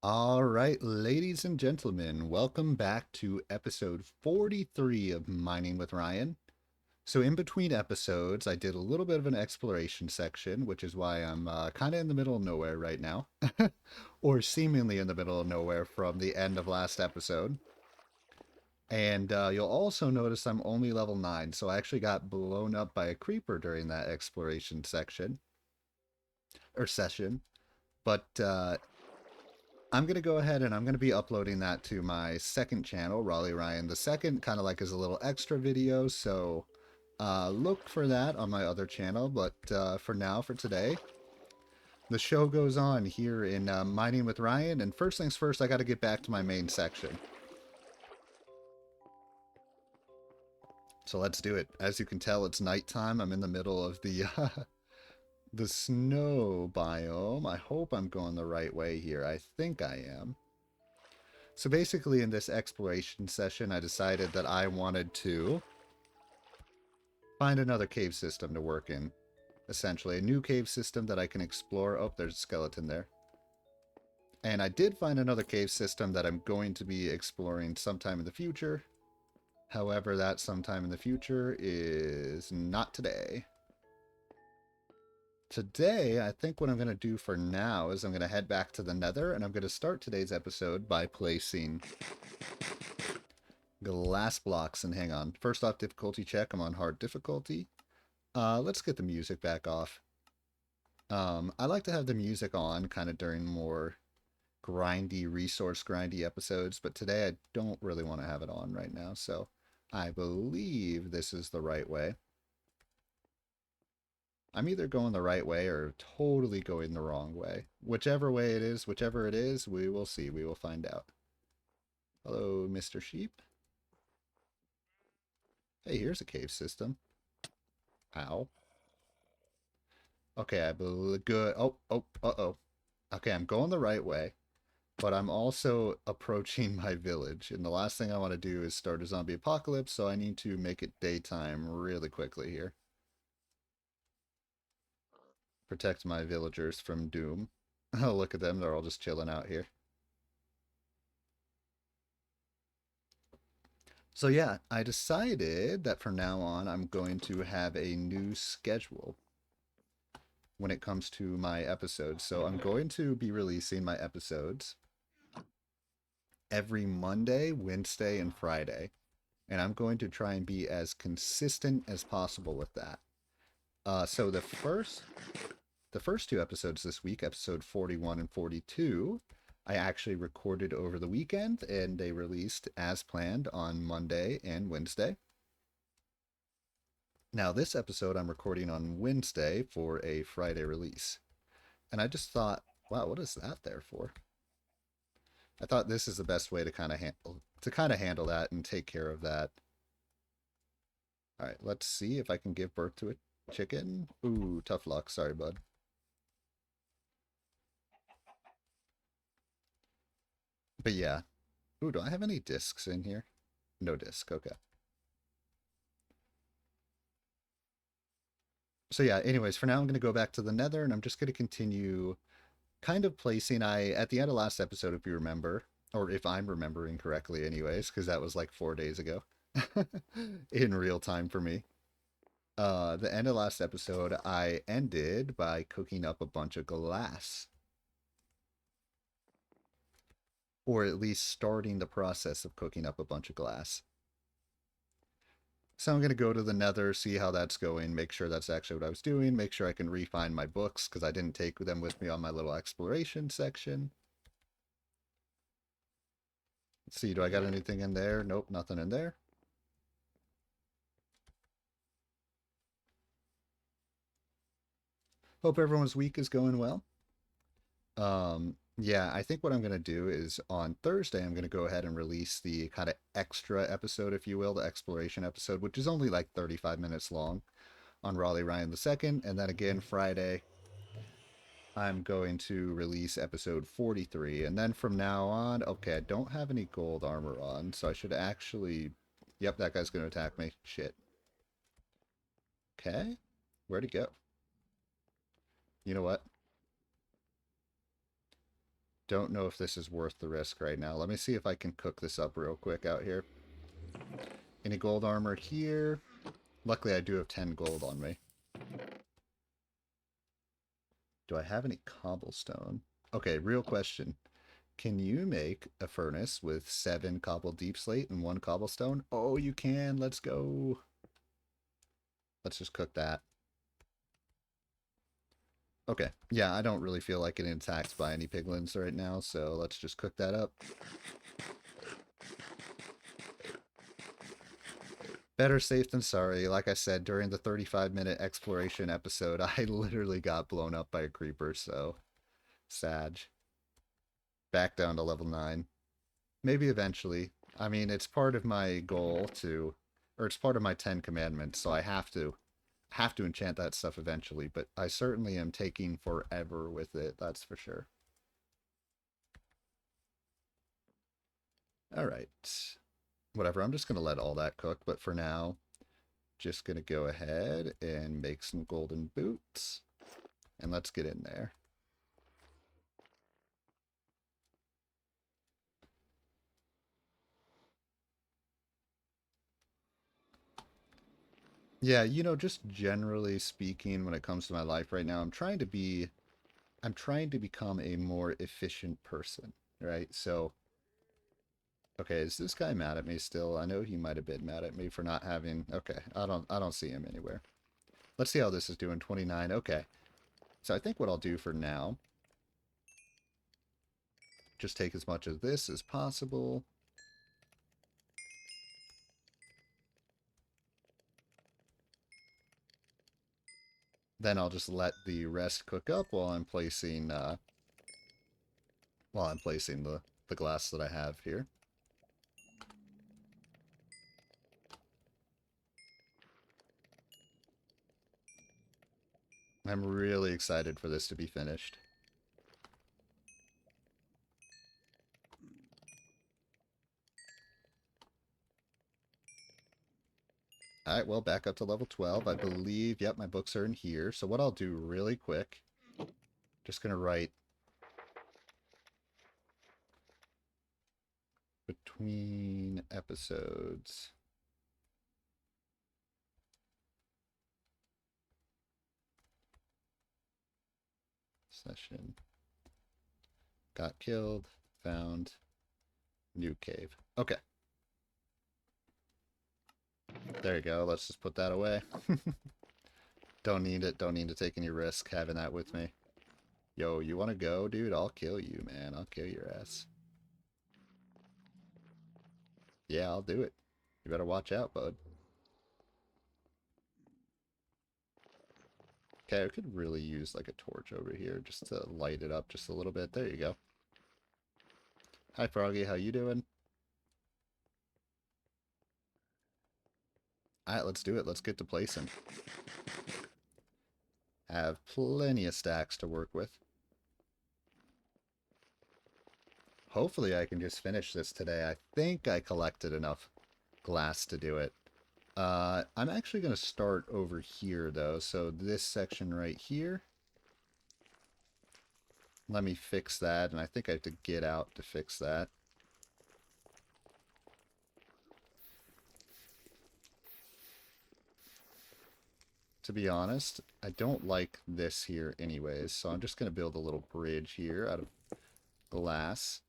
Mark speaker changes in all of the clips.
Speaker 1: All right, ladies and gentlemen, welcome back to episode 43 of Mining with Ryan. So, in between episodes, I did a little bit of an exploration section, which is why I'm kind of in the middle of nowhere right now, or seemingly in the middle of nowhere from the end of last episode. And you'll also notice I'm only level 9, so I actually got blown up by a creeper during that exploration section, or session. But I'm going to go ahead and I'm going to be uploading that to my second channel, Raleigh Ryan the second, kind of like as a little extra video. So look for that on my other channel. But for now, for today, the show goes on here in Mining with Ryan. And first things first, I got to get back to my main section. So let's do it. As you can tell, it's nighttime. I'm in the middle of the the snow biome. I hope I'm going the right way here. I think I am. So basically in this exploration session, I decided that I wanted to find another cave system to work in. Essentially, a new cave system that I can explore. Oh, there's a skeleton there. And I did find another cave system that I'm going to be exploring sometime in the future. However, that sometime in the future is not today. Today, I think what I'm going to do for now is I'm going to head back to the Nether, and I'm going to start today's episode by placing glass blocks. And hang on. First off, difficulty check. I'm on hard difficulty. Let's get the music back off. I like to have the music on kind of during more grindy, resource grindy episodes, but today I don't really want to have it on right now, so I believe this is the right way. I'm either going the right way or totally going the wrong way. Whichever way it is, whichever it is, we will see. We will find out. Hello, Mr. Sheep. Hey, here's a cave system. Ow. Okay, I believe good. Uh-oh. Okay, I'm going the right way, but I'm also approaching my village, and the last thing I want to do is start a zombie apocalypse, so I need to make it daytime really quickly here. Protect my villagers from doom. Oh, look at them, they're all just chilling out here. So yeah, I decided that from now on I'm going to have a new schedule when it comes to my episodes. So I'm going to be releasing my episodes every Monday, Wednesday, and Friday. And I'm going to try and be as consistent as possible with that. So the first two episodes this week, episode 41 and 42, I actually recorded over the weekend and they released as planned on Monday and Wednesday. Now, this episode I'm recording on Wednesday for a Friday release. And I just thought, wow, what is that there for? I thought this is the best way to kind of handle that and take care of that. All right, let's see if I can give birth to a chicken. Ooh, tough luck. Sorry, bud. But yeah. Ooh, do I have any discs in here? No disc. Okay. So yeah, anyways, for now I'm going to go back to the Nether and I'm just going to continue kind of placing I at the end of last episode if you remember, or if I'm remembering correctly anyways, because that was like 4 days ago in real time for me. The end of last episode I ended by cooking up a bunch of glass, or at least starting the process of cooking up a bunch of glass. So I'm going to go to the Nether, see how that's going, make sure that's actually what I was doing, make sure I can refine my books because I didn't take them with me on my little exploration section. Let's see, do I got anything in there? Nope, nothing in there. Hope everyone's week is going well. Yeah, I think what I'm going to do is on Thursday, I'm going to go ahead and release the kind of extra episode, if you will, the exploration episode, which is only like 35 minutes long on Raleigh Ryan II. And then again, Friday, I'm going to release episode 43. And then from now on, okay, I don't have any gold armor on, so I should actually. Yep, that guy's going to attack me. Shit. Okay. Where'd he go? You know what? don't know if this is worth the risk right now. Let me see if I can cook this up real quick out here. Any gold armor here? Luckily, I do have 10 gold on me. Do I have any cobblestone? Okay, real question. Can you make a furnace with 7 cobble deep slate and 1 cobblestone? Oh, you can. Let's go. Let's just cook that. Okay. Yeah, I don't really feel like getting attacked by any piglins right now, so let's just cook that up. Better safe than sorry. Like I said, during the 35-minute exploration episode, I literally got blown up by a creeper, so sad. Back down to level 9. Maybe eventually. I mean, it's part of my goal to, or it's part of my 10 commandments, so I have to enchant that stuff eventually, but I certainly am taking forever with it, that's for sure. All right. Whatever, I'm just going to let all that cook, but for now, just going to go ahead and make some golden boots, and let's get in there. Yeah, just generally speaking, when it comes to my life right now, I'm trying to become a more efficient person, right? So, okay, is this guy mad at me still? I know he might have been mad at me for not having, okay, I don't see him anywhere. Let's see how this is doing, 29, okay. So I think what I'll do for now, just take as much of this as possible. Then I'll just let the rest cook up while I'm placing the glass that I have here. I'm really excited for this to be finished. Alright, well, back up to level 12. I believe, yep, my books are in here. So what I'll do really quick, just going to write between episodes. Session. Got killed. Found. New cave. Okay. There you go. Let's just put that away. Don't need it. Don't need to take any risk having that with me. Yo, you want to go, dude? I'll kill you, man. I'll kill your ass. Yeah, I'll do it. You better watch out, bud. Okay, I could really use like a torch over here just to light it up just a little bit. There you go. Hi, Froggy. How you doing? Alright, let's do it. Let's get to placing. Have plenty of stacks to work with. Hopefully I can just finish this today. I think I collected enough glass to do it. I'm actually going to start over here, though. So this section right here. Let me fix that, and I think I have to get out to fix that. To be honest, I don't like this here anyways, so I'm just going to build a little bridge here out of glass.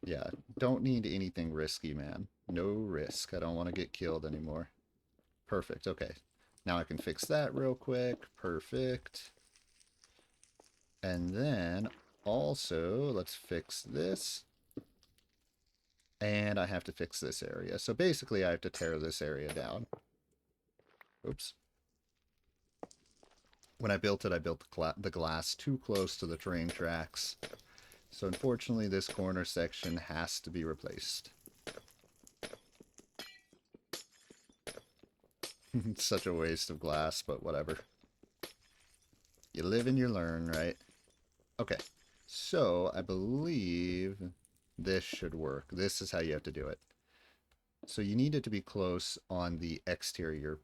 Speaker 1: Yeah, don't need anything risky, man. No risk. I don't want to get killed anymore. Perfect. Okay. Now I can fix that real quick. Perfect. And then also, let's fix this. And I have to fix this area. So basically, I have to tear this area down. Oops. When I built it, I built the glass too close to the train tracks. So unfortunately, this corner section has to be replaced. It's such a waste of glass, but whatever. You live and you learn, right? Okay, so I believe this should work. This is how you have to do it. So you need it to be close on the exterior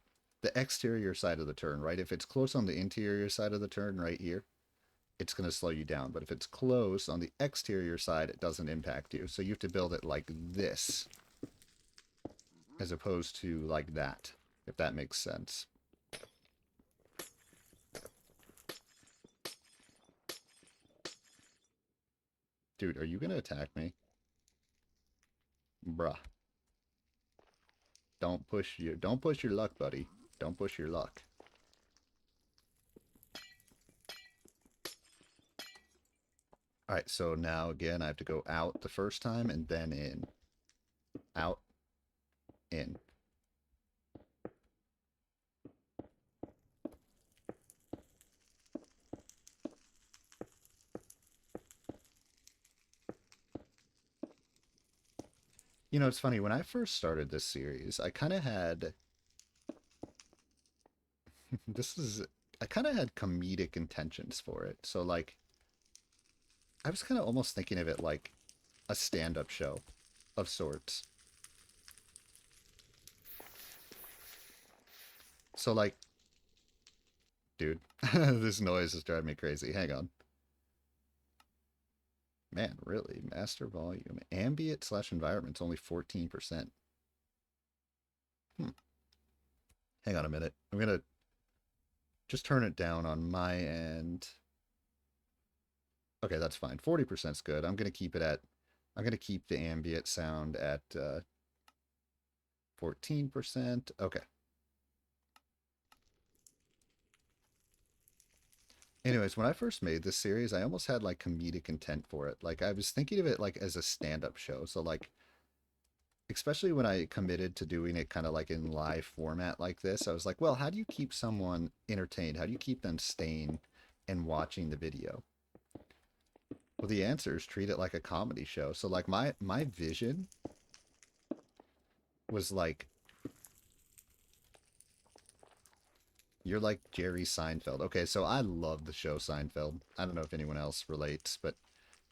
Speaker 1: side of the turn, right? If it's close on the interior side of the turn right here, it's going to slow you down. But if it's close on the exterior side, it doesn't impact you. So you have to build it like this, as opposed to like that, if that makes sense. Dude, are you going to attack me? Bruh. Don't push your luck, buddy. Don't push your luck. Alright, so now again I have to go out the first time and then in. Out, in. You know, it's funny, when I first started this series, I kind of had this is I kind of had comedic intentions for it. So like I was kind of almost thinking of it like a stand-up show of sorts. So like, dude, this noise is driving me crazy. Hang on. Man, really? Master volume. Ambient slash environment's only 14%. Hmm. Hang on a minute. I'm gonna just turn it down on my end. Okay, that's fine. 40% is good. I'm gonna keep the ambient sound at 14%. Okay. Anyways, when I first made this series, I almost had like comedic intent for it. Like I was thinking of it like as a stand-up show. So like especially when I committed to doing it kind of like in live format like this, I was like, well, how do you keep someone entertained? How do you keep them staying and watching the video? Well, the answer is treat it like a comedy show. So like my vision was like you're like Jerry Seinfeld. Okay, so I love the show Seinfeld. I don't know if anyone else relates, but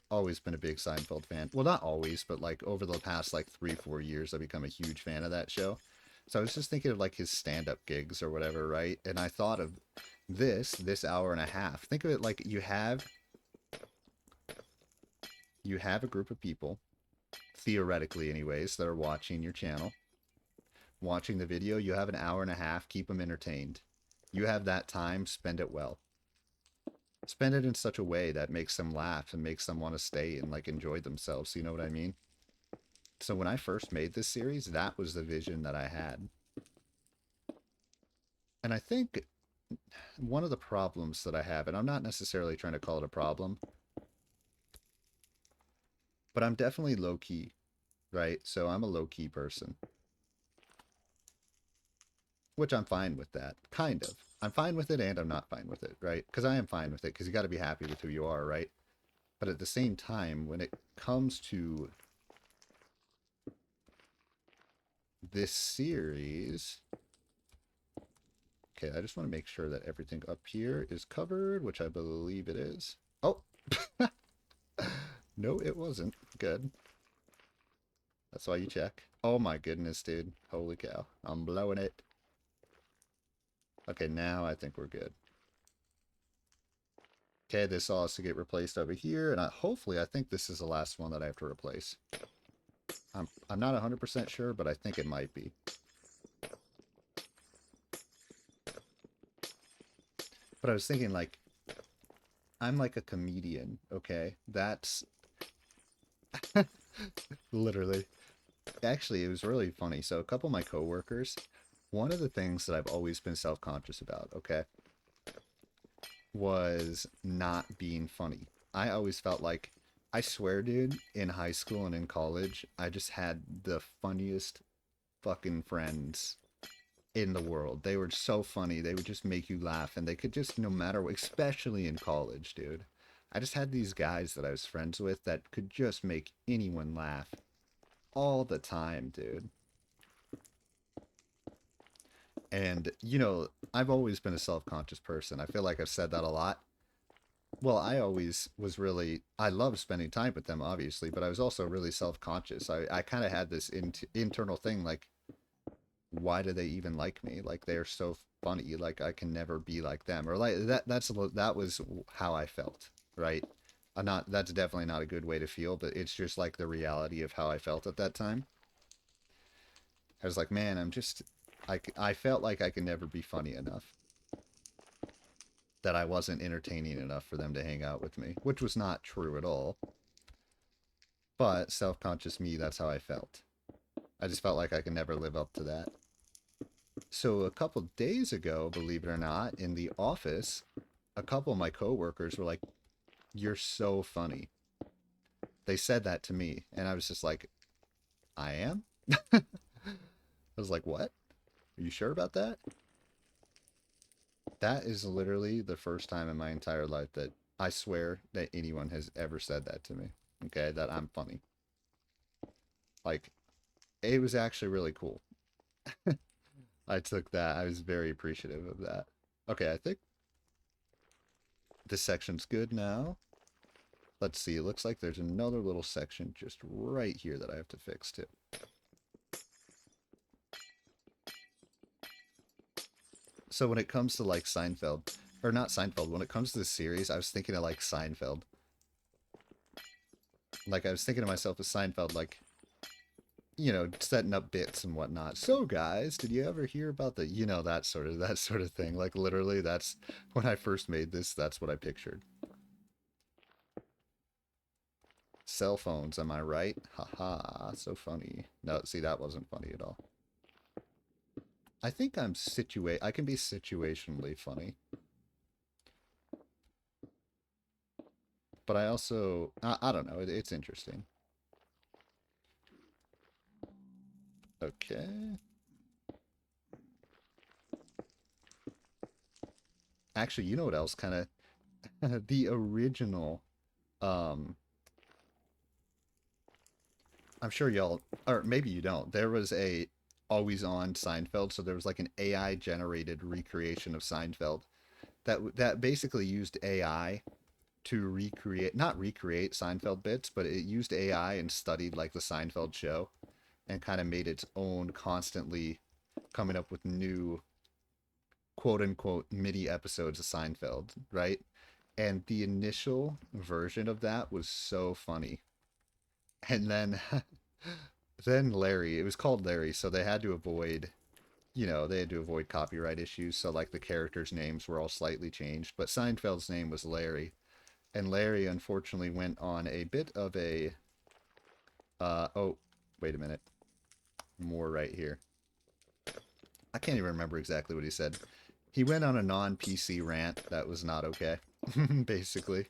Speaker 1: always been a big Seinfeld fan. Well, not always, but like over the past like 3, 4 years, I've become a huge fan of that show. So I was just thinking of like his stand-up gigs or whatever, right? And I thought of this hour and a half. Think of it like you have a group of people, theoretically anyways, that are watching your channel, watching the video. You have an hour and a half, keep them entertained. You have that time, spend it well. Spend it in such a way that makes them laugh and makes them want to stay and like enjoy themselves. You know what I mean? So when I first made this series, that was the vision that I had. And I think one of the problems that I have, and I'm not necessarily trying to call it a problem, but I'm definitely low key, right? So I'm a low key person, which I'm fine with that, kind of. I'm fine with it and I'm not fine with it, right? Because I am fine with it because you got to be happy with who you are, right? But at the same time, when it comes to this series, okay, I just want to make sure that everything up here is covered, which I believe it is. Oh, no, it wasn't. Good. That's why you check. Oh my goodness, dude. Holy cow. I'm blowing it. Okay, now I think we're good. Okay, this all has to get replaced over here, and hopefully I think this is the last one that I have to replace. I'm not 100% sure, but I think it might be. But I was thinking, like, I'm like a comedian, okay? That's literally. Actually, it was really funny. So a couple of my coworkers, one of the things that I've always been self-conscious about, okay, was not being funny. I always felt like, I swear, dude, in high school and in college, I just had the funniest fucking friends in the world. They were so funny. They would just make you laugh, and they could just, no matter what, especially in college, dude. I just had these guys that I was friends with that could just make anyone laugh all the time, dude. And, you know, I've always been a self-conscious person. I feel like I've said that a lot. Well, I always was really, I love spending time with them, obviously, but I was also really self-conscious. I kind of had this internal thing like, why do they even like me? Like they're so funny. Like I can never be like them. Or like that was how I felt, right? Not that's definitely not a good way to feel, but it's just like the reality of how I felt at that time. I was like, man, I felt like I could never be funny enough. That I wasn't entertaining enough for them to hang out with me, which was not true at all. But self-conscious me, that's how I felt. I just felt like I could never live up to that. So a couple days ago, believe it or not, in the office, a couple of my coworkers were like, "You're so funny." They said that to me, and I was just like, "I am?" I was like, "What? Are you sure about that?" That is literally the first time in my entire life that I swear that anyone has ever said that to me. Okay, that I'm funny. Like, it was actually really cool. I took that. I was very appreciative of that. Okay, I think this section's good now. Let's see. It looks like there's another little section just right here that I have to fix too. So when it comes to like Seinfeld, or not Seinfeld, when it comes to this series, I was thinking of like Seinfeld. Like I was thinking to myself as Seinfeld, like, you know, setting up bits and whatnot. So guys, did you ever hear about the, you know, that sort of thing? Like literally that's when I first made this, that's what I pictured. Cell phones, am I right? Haha, so funny. No, see, that wasn't funny at all. I think I can be situationally funny. But I also, I don't know, it's interesting. Okay. Actually, you know what else kind of, the original, um, I'm sure y'all, or maybe you don't, there was a always on Seinfeld, so there was like an AI generated recreation of Seinfeld that basically used AI to recreate, not recreate Seinfeld bits, but it used AI and studied like the Seinfeld show and kind of made its own, constantly coming up with new quote unquote MIDI episodes of Seinfeld, right? And the initial version of that was so funny. And then then Larry, it was called Larry, so they had to avoid, you know, they had to avoid copyright issues, so like the characters' names were all slightly changed, but Seinfeld's name was Larry. And Larry unfortunately went on a bit of a oh, wait a minute. More right here. I can't even remember exactly what he said. He went on a non-PC rant that was not okay, basically.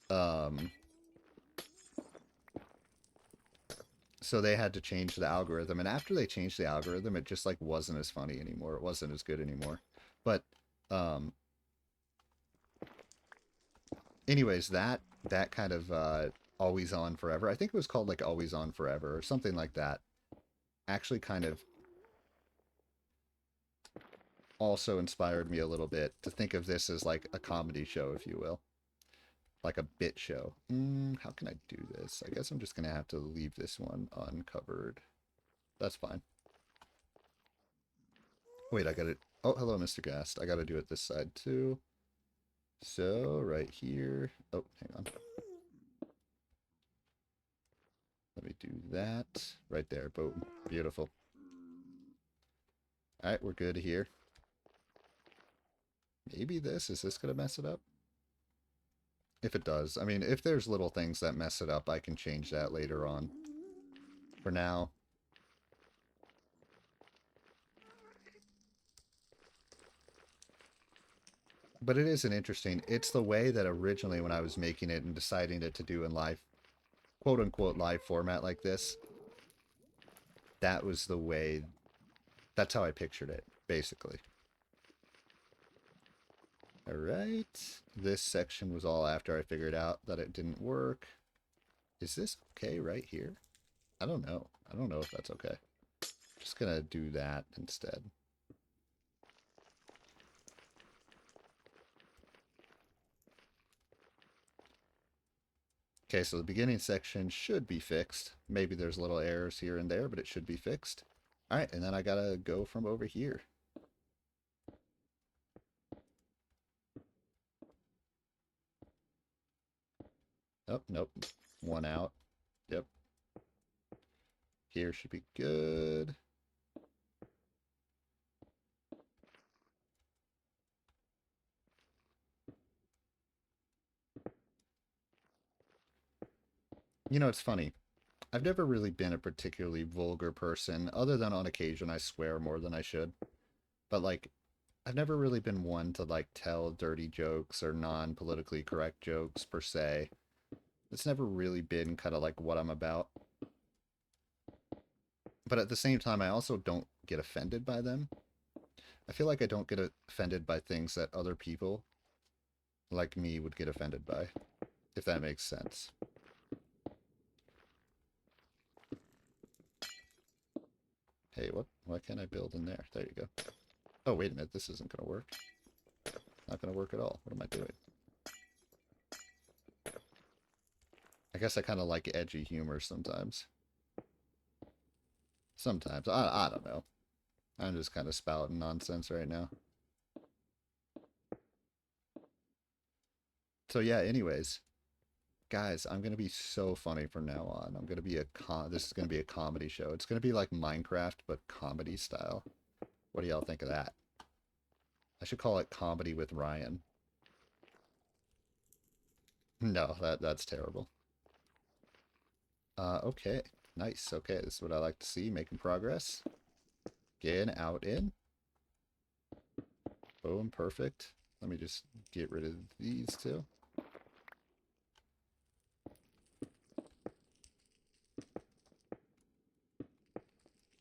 Speaker 1: Um, so they had to change the algorithm, and after they changed the algorithm, it just like wasn't as funny anymore. It wasn't as good anymore. But um, anyways, that kind of Always On Forever. I think it was called like Always On Forever or something like that. Actually, kind of also inspired me a little bit to think of this as like a comedy show, if you will, like a bit show. How can I do this? I guess I'm just gonna have to leave this one uncovered. That's fine. Wait, I got it. Oh, hello, Mr. Gast. I got to do it this side too. So right here. Oh, hang on. Let me do that right there. Boom. Beautiful. All right, we're good here. Maybe is this gonna mess it up? If it does, I mean, if there's little things that mess it up, I can change that later on. For now, but it is an interesting, it's the way that originally when I was making it and deciding it to do in live, quote unquote, live format like this, that was the way, that's how I pictured it, basically. All right. This section was all after I figured out that it didn't work. Is this okay right here? I don't know. I don't know if that's okay. Just gonna do that instead. Okay, so the beginning section should be fixed. Maybe there's little errors here and there, but it should be fixed. All right, and then I gotta go from over here. Oh, nope. One out. Yep. Here should be good. You know, it's funny. I've never really been a particularly vulgar person, other than on occasion I swear more than I should. But, like, I've never really been one to, like, tell dirty jokes or non-politically correct jokes, per se. It's never really been kind of like what I'm about. But at the same time, I also don't get offended by them. I feel like I don't get offended by things that other people like me would get offended by, if that makes sense. Hey, why can't I build in there? There you go. Oh, wait a minute, this isn't going to work. Not going to work at all. What am I doing? I guess I kind of like edgy humor sometimes. Sometimes. I don't know. I'm just kind of spouting nonsense right now. So yeah, anyways, guys, I'm gonna be so funny from now on. I'm gonna be this is gonna be a comedy show. It's gonna be like Minecraft, but comedy style. What do y'all think of that? I should call it Comedy with Ryan. No, that's terrible. Okay. Nice. Okay, this is what I like to see. Making progress. Getting out in. Boom, perfect. Let me just get rid of these two.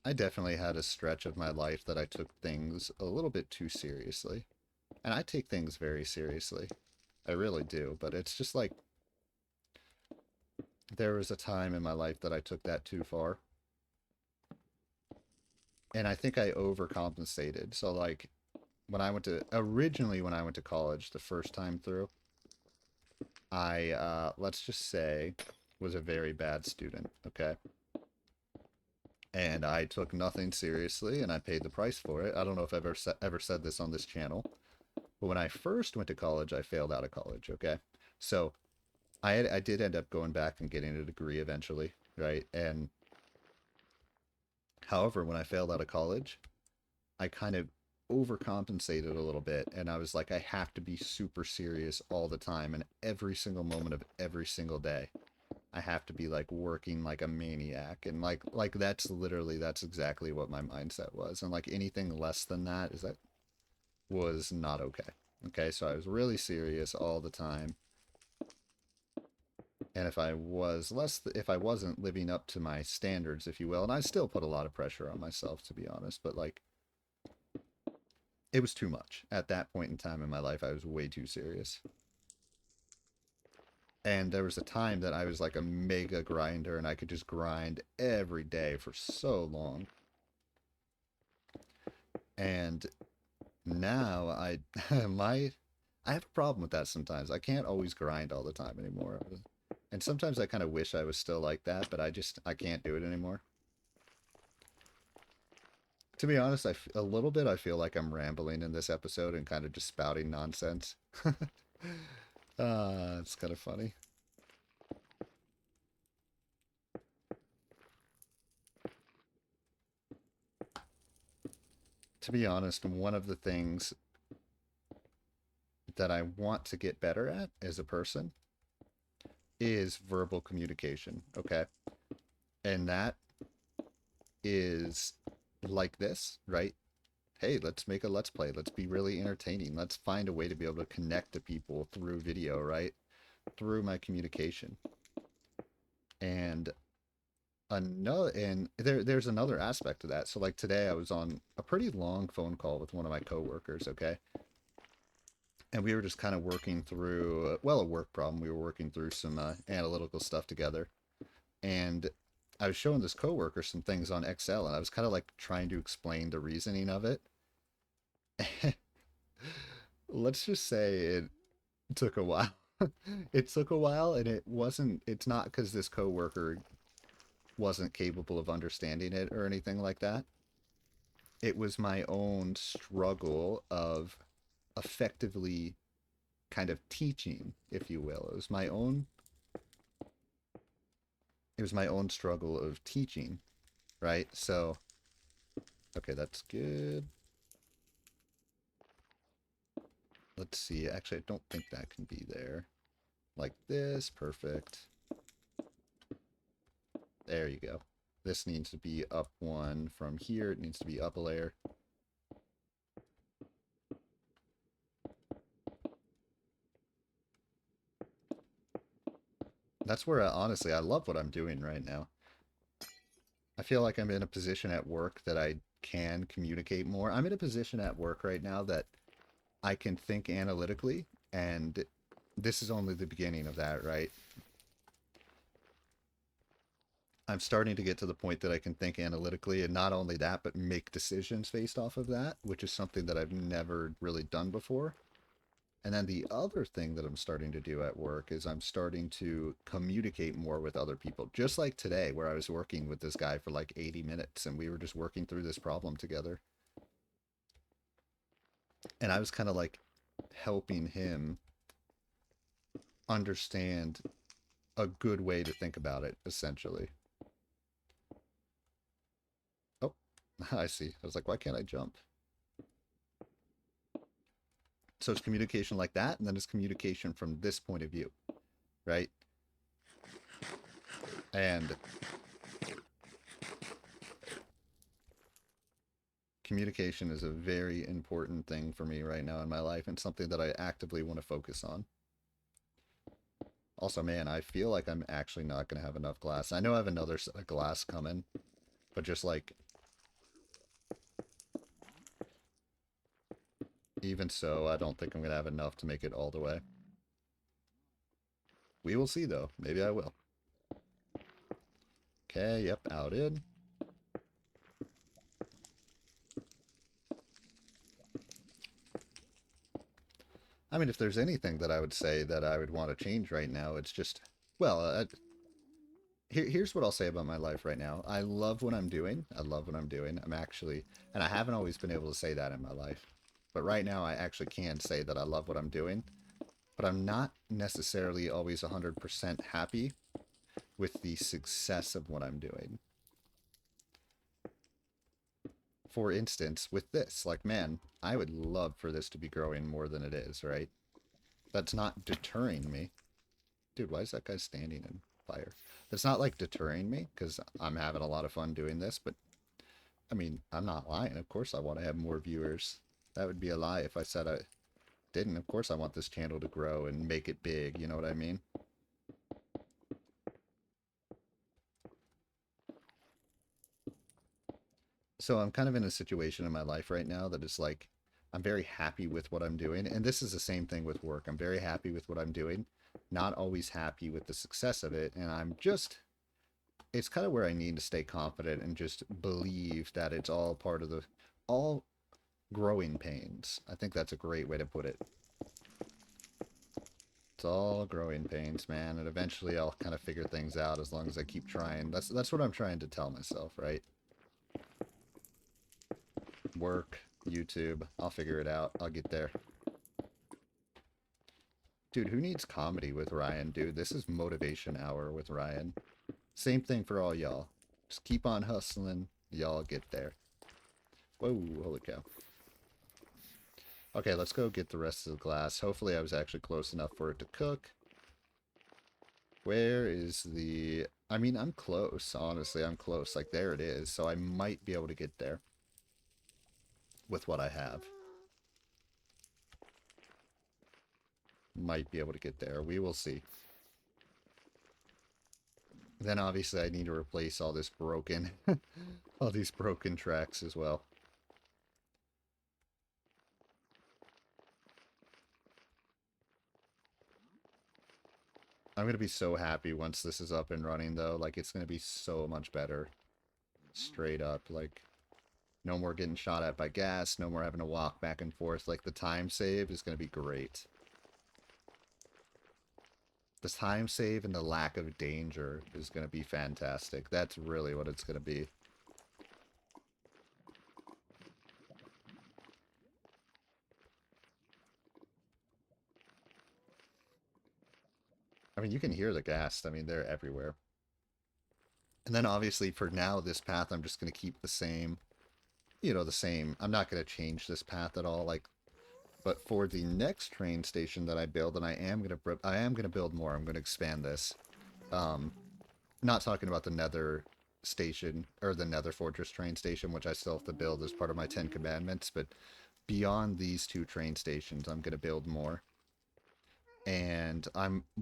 Speaker 1: I definitely had a stretch of my life that I took things a little bit too seriously. And I take things very seriously. I really do. But it's just like there was a time in my life that I took that too far. And I think I overcompensated. So like originally when I went to college the first time through, I let's just say was a very bad student, okay? And I took nothing seriously and I paid the price for it. I don't know if I've ever said this on this channel, but when I first went to college, I failed out of college, okay? So I did end up going back and getting a degree eventually, right? And however, when I failed out of college, I kind of overcompensated a little bit, and I was like, I have to be super serious all the time and every single moment of every single day. I have to be like working like a maniac, and that's exactly what my mindset was. And like anything less than that was not okay. Okay, so I was really serious all the time. And if I wasn't living up to my standards, if you will, and I still put a lot of pressure on myself, to be honest, but like it was too much. At that point in time in my life, I was way too serious. And there was a time that I was like a mega grinder and I could just grind every day for so long. And now I have a problem with that sometimes. I can't always grind all the time anymore. And sometimes I kind of wish I was still like that, but I can't do it anymore. To be honest, a little bit I feel like I'm rambling in this episode and kind of just spouting nonsense. It's kind of funny. To be honest, one of the things that I want to get better at as a person is verbal communication, okay? And that is like this, right? Hey, let's make a let's play. Let's be really entertaining. Let's find a way to be able to connect to people through video, right? Through my communication. And there's another aspect to that. So like today I was on a pretty long phone call with one of my coworkers, okay? And we were just kind of working through a work problem. We were working through some analytical stuff together. And I was showing this coworker some things on Excel and I was kind of like trying to explain the reasoning of it. Let's just say it took a while. It took a while and it's not because this coworker wasn't capable of understanding it or anything like that. it was my own struggle of effectively kind of teaching, if you will. It was my own struggle of teaching, right? So, okay, that's good. Let's see. Actually, I don't think that can be there. Like this, perfect. There you go. This needs to be up one from here. It needs to be up a layer. That's where, honestly, I love what I'm doing right now. I feel like I'm in a position at work that I can communicate more. I'm in a position at work right now that I can think analytically, and this is only the beginning of that, right? I'm starting to get to the point that I can think analytically, and not only that, but make decisions based off of that, which is something that I've never really done before. And then the other thing that I'm starting to do at work is I'm starting to communicate more with other people. Just like today, where I was working with this guy for like 80 minutes and we were just working through this problem together. And I was kind of like helping him understand a good way to think about it, essentially. Oh, I see. I was like, why can't I jump? So it's communication like that, and then it's communication from this point of view, right? And communication is a very important thing for me right now in my life, and something that I actively want to focus on. Also, man, I feel like I'm actually not going to have enough glass. I know I have another set of glass coming, but just like, even so, I don't think I'm going to have enough to make it all the way. We will see, though. Maybe I will. Okay, yep, out in. I mean, if there's anything that I would say that I would want to change right now, it's just, well, here's what I'll say about my life right now. I love what I'm doing. I love what I'm doing. I'm actually, and I haven't always been able to say that in my life. But right now, I actually can say that I love what I'm doing. But I'm not necessarily always 100% happy with the success of what I'm doing. For instance, with this, like, man, I would love for this to be growing more than it is, right? That's not deterring me. Dude, why is that guy standing in fire? That's not like deterring me because I'm having a lot of fun doing this, but I mean, I'm not lying. Of course, I want to have more viewers. That would be a lie if I said I didn't. Of course, I want this channel to grow and make it big. You know what I mean? So I'm kind of in a situation in my life right now that is like, I'm very happy with what I'm doing. And this is the same thing with work. I'm very happy with what I'm doing, not always happy with the success of it. And I'm just, it's kind of where I need to stay confident and just believe that it's all part of all growing pains. I think that's a great way to put it. It's all growing pains, man, and eventually I'll kind of figure things out as long as I keep trying. That's what I'm trying to tell myself, right? Work, YouTube, I'll figure it out. I'll get there. Dude, who needs comedy with Ryan, dude? This is motivation hour with Ryan. Same thing for all y'all. Just keep on hustling. Y'all get there. Whoa, holy cow. Okay, let's go get the rest of the glass. Hopefully I was actually close enough for it to cook. Where is the... I mean, I'm close, honestly. I'm close. Like, there it is. So I might be able to get there with what I have. Might be able to get there. We will see. Then obviously I need to replace all this broken... all these broken tracks as well. I'm going to be so happy once this is up and running, though. Like, it's going to be so much better. Straight up. Like, no more getting shot at by gas. No more having to walk back and forth. Like, the time save is going to be great. The time save and the lack of danger is going to be fantastic. That's really what it's going to be. I mean, you can hear the ghast. I mean, they're everywhere. And then obviously for now, this path, I'm just going to keep the same, the same. I'm not going to change this path at all. Like, but for the next train station that I build, and I am gonna build more. I'm gonna expand this. Um, Not talking about the Nether station or the Nether Fortress train station, which I still have to build as part of my 10 Commandments. But beyond these two train stations, I'm gonna build more. And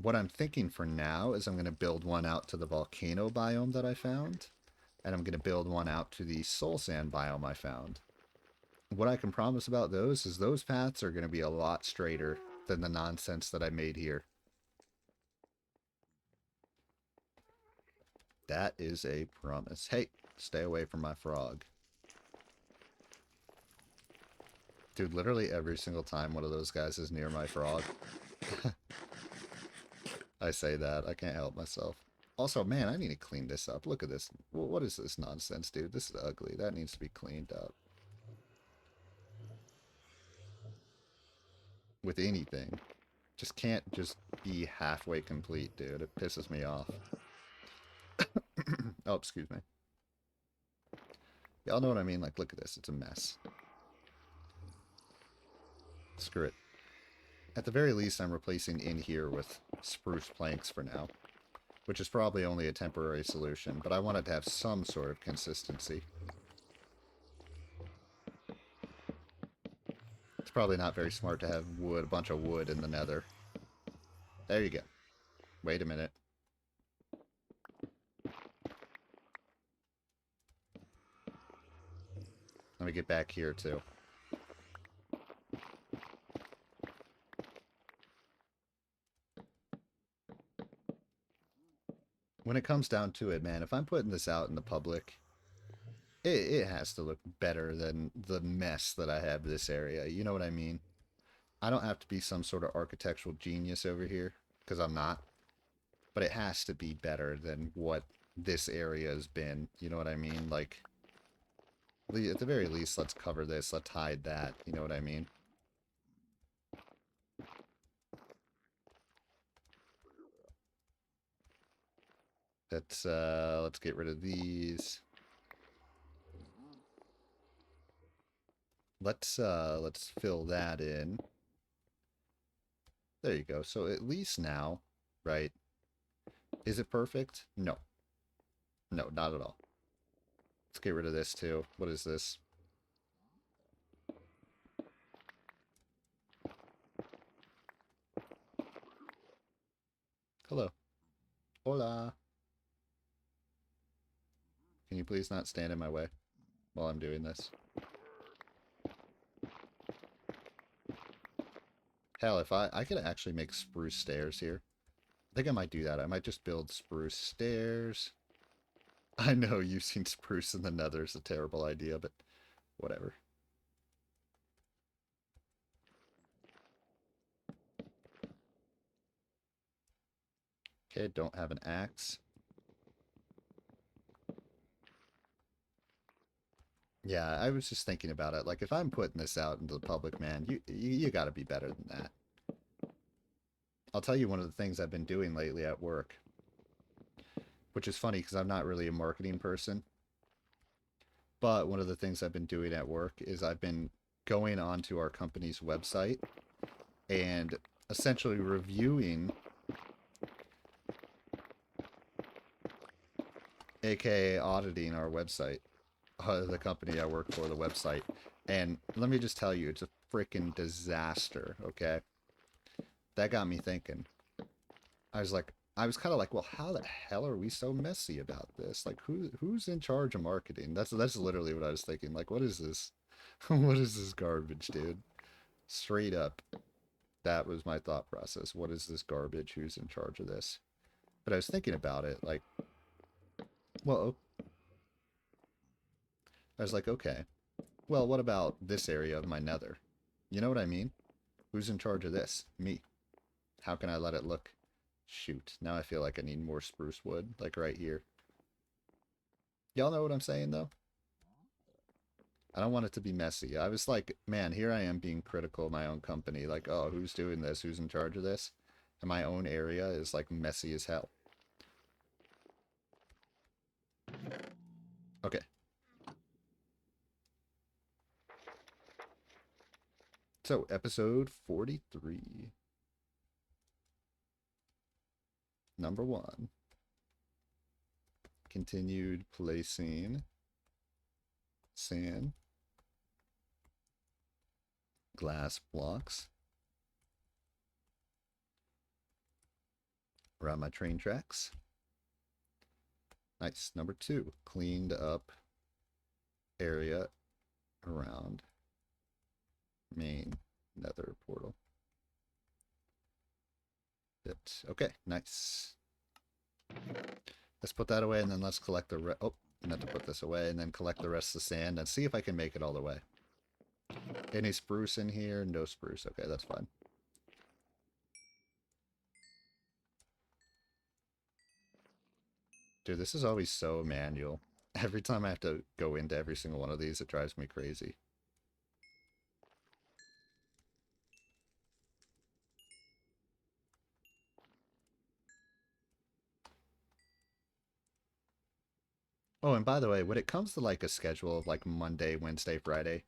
Speaker 1: what I'm thinking for now is I'm gonna build one out to the volcano biome that I found, and I'm gonna build one out to the soul sand biome I found. What I can promise about those is those paths are going to be a lot straighter than the nonsense that I made here. That is a promise. Hey, stay away from my frog. Dude, literally every single time one of those guys is near my frog, I say that. I can't help myself. Also, man, I need to clean this up. Look at this. What is this nonsense, dude? This is ugly. That needs to be cleaned up. With anything. Just can't just be halfway complete, dude. It pisses me off. Oh, excuse me. Y'all know what I mean? Like, look at this. It's a mess. Screw it. At the very least, I'm replacing in here with spruce planks for now, which is probably only a temporary solution, but I want it to have some sort of consistency. It's probably not very smart to have wood, a bunch of wood in the nether. There you go. Wait a minute. Let me get back here, too. When it comes down to it, man, if I'm putting this out in the public, it has to look better than the mess that I have this area. You know what I mean? I don't have to be some sort of architectural genius over here, because I'm not. But it has to be better than what this area has been. You know what I mean? Like, at the very least, let's cover this. Let's hide that. You know what I mean? Let's get rid of these. Let's fill that in. There you go. So at least now, right? Is it perfect? No. No, not at all. Let's get rid of this too. What is this? Hello. Hola. Can you please not stand in my way while I'm doing this? Hell, if I could actually make spruce stairs here. I think I might do that. I might just build spruce stairs. I know using spruce in the nether is a terrible idea, but whatever. Okay, don't have an axe. Yeah, I was just thinking about it. Like, if I'm putting this out into the public, man, you got to be better than that. I'll tell you one of the things I've been doing lately at work, which is funny because I'm not really a marketing person. But one of the things I've been doing at work is I've been going onto our company's website and essentially reviewing, aka auditing our website, the company I work for, the website. And let me just tell you, it's a freaking disaster, okay? That got me thinking. I was kind of like, well, how the hell are we so messy about this? Like, who's in charge of marketing? That's literally what I was thinking. Like, what is this? What is this garbage, dude? Straight up, that was my thought process. What is this garbage? Who's in charge of this? But I was thinking about it, like, well, I was like, okay, well, what about this area of my nether? You know what I mean? Who's in charge of this? Me. How can I let it look? Shoot, now I feel like I need more spruce wood, like right here. Y'all know what I'm saying, though? I don't want it to be messy. I was like, man, here I am being critical of my own company. Like, oh, who's doing this? Who's in charge of this? And my own area is like messy as hell. Okay. So, episode 43. Number 1. Continued placing sand, glass blocks around my train tracks. Nice. Number 2, cleaned up area around main nether portal. Okay, nice. Let's put that away and then let's collect the oh, meant to put this away and then collect the rest of the sand and see if I can make it all the way. Any spruce in here? No spruce. Okay, that's fine. Dude, this is always so manual. Every time I have to go into every single one of these, it drives me crazy. Oh, and by the way, when it comes to like a schedule of like Monday, Wednesday, Friday,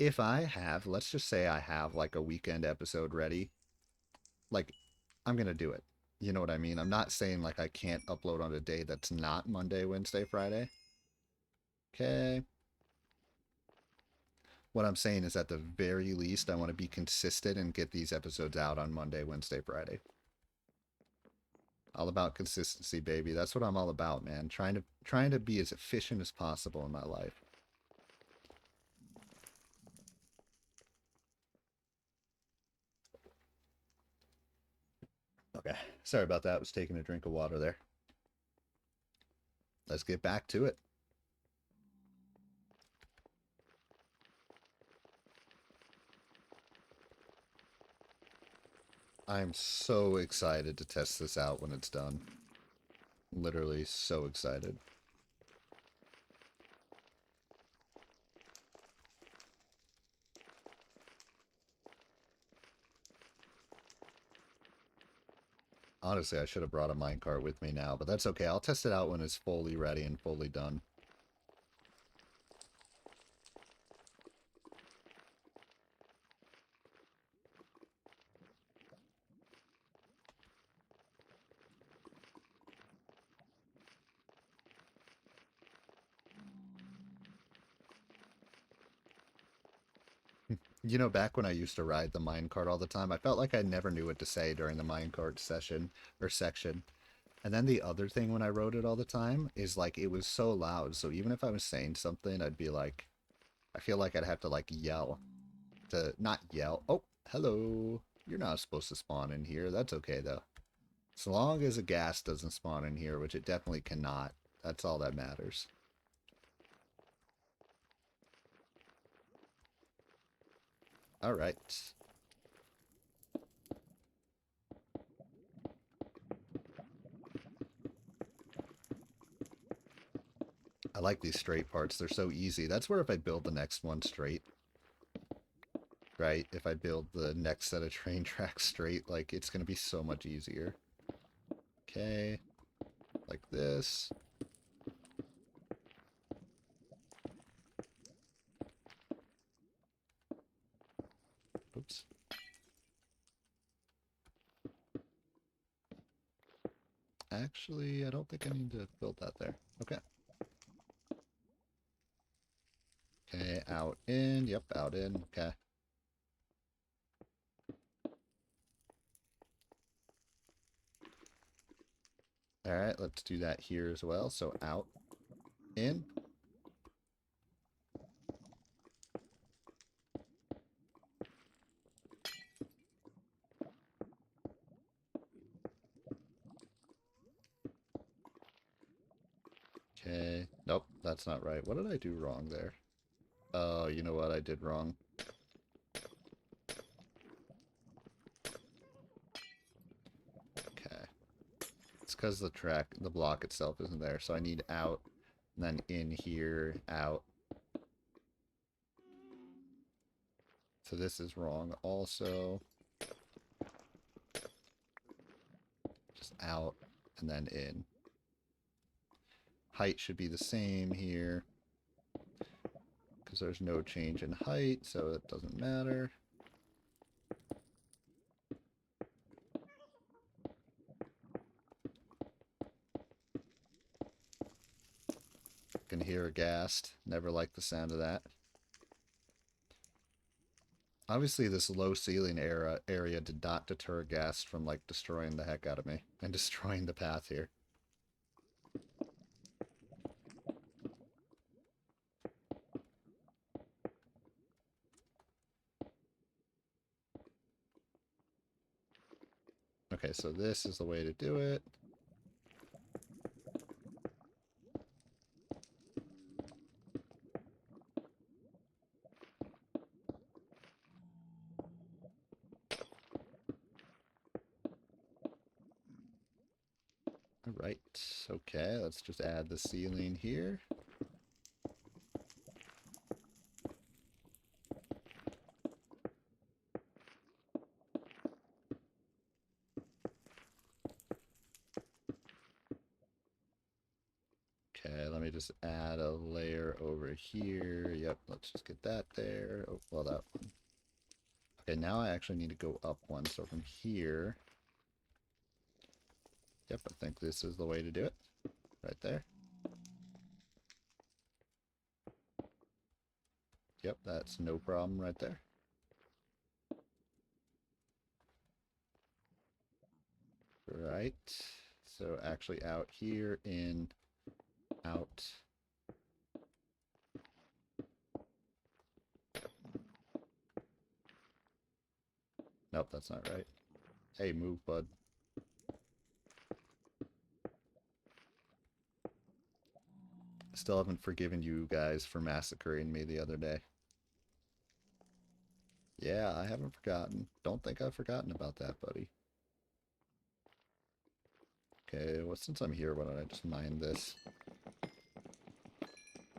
Speaker 1: if I have, let's just say I have like a weekend episode ready, like I'm gonna do it. You know what I mean? I'm not saying like I can't upload on a day that's not Monday, Wednesday, Friday. Okay. What I'm saying is at the very least, I want to be consistent and get these episodes out on Monday, Wednesday, Friday. All about consistency, baby. That's what I'm all about, man. Trying to be as efficient as possible in my life. Okay. Sorry about that. I was taking a drink of water there. Let's get back to it. I'm so excited to test this out when it's done. Literally so excited. Honestly, I should have brought a minecart with me now, but that's okay. I'll test it out when it's fully ready and fully done. You know, back when I used to ride the minecart all the time, I felt like I never knew what to say during the minecart session or section. And then the other thing when I rode it all the time is like it was so loud. So even if I was saying something, I'd be like, I feel like I'd have to like yell to not yell. Oh, hello. You're not supposed to spawn in here. That's okay though. As long as a gas doesn't spawn in here, which it definitely cannot. That's all that matters. All right. I like these straight parts. They're so easy. That's where if I build the next one straight, right? If I build the next set of train tracks straight, like it's going to be so much easier. Okay. Like this. Oops. Actually, I don't think I need to build that there. Okay. Okay, out, in. Yep, out, in. Okay. Alright, let's do that here as well. So out, in. Okay. Nope, that's not right. What did I do wrong there? Oh, you know what I did wrong? Okay. It's because the block itself isn't there. So I need out, and then in here, out. So this is wrong also. just out and then in. Height should be the same here because there's no change in height, so it doesn't matter. Can hear a ghast. Never liked the sound of that. Obviously, this low ceiling area did not deter ghast from, like, destroying the heck out of me and destroying the path here. Okay, so this is the way to do it. Alright, okay, let's just add the ceiling here. Okay, let me just add a layer over here. Yep, let's just get that there. Oh, well, that one. Okay, now I actually need to go up one. So from here, yep, I think this is the way to do it. Right there. Yep, that's no problem right there. Right. So actually out here, in, out. Nope, that's not right. Hey, move, bud. Still haven't forgiven you guys for massacring me the other day. Yeah, I haven't forgotten. Don't think I've forgotten about that, buddy. Okay, well, since I'm here, why don't I just mine this?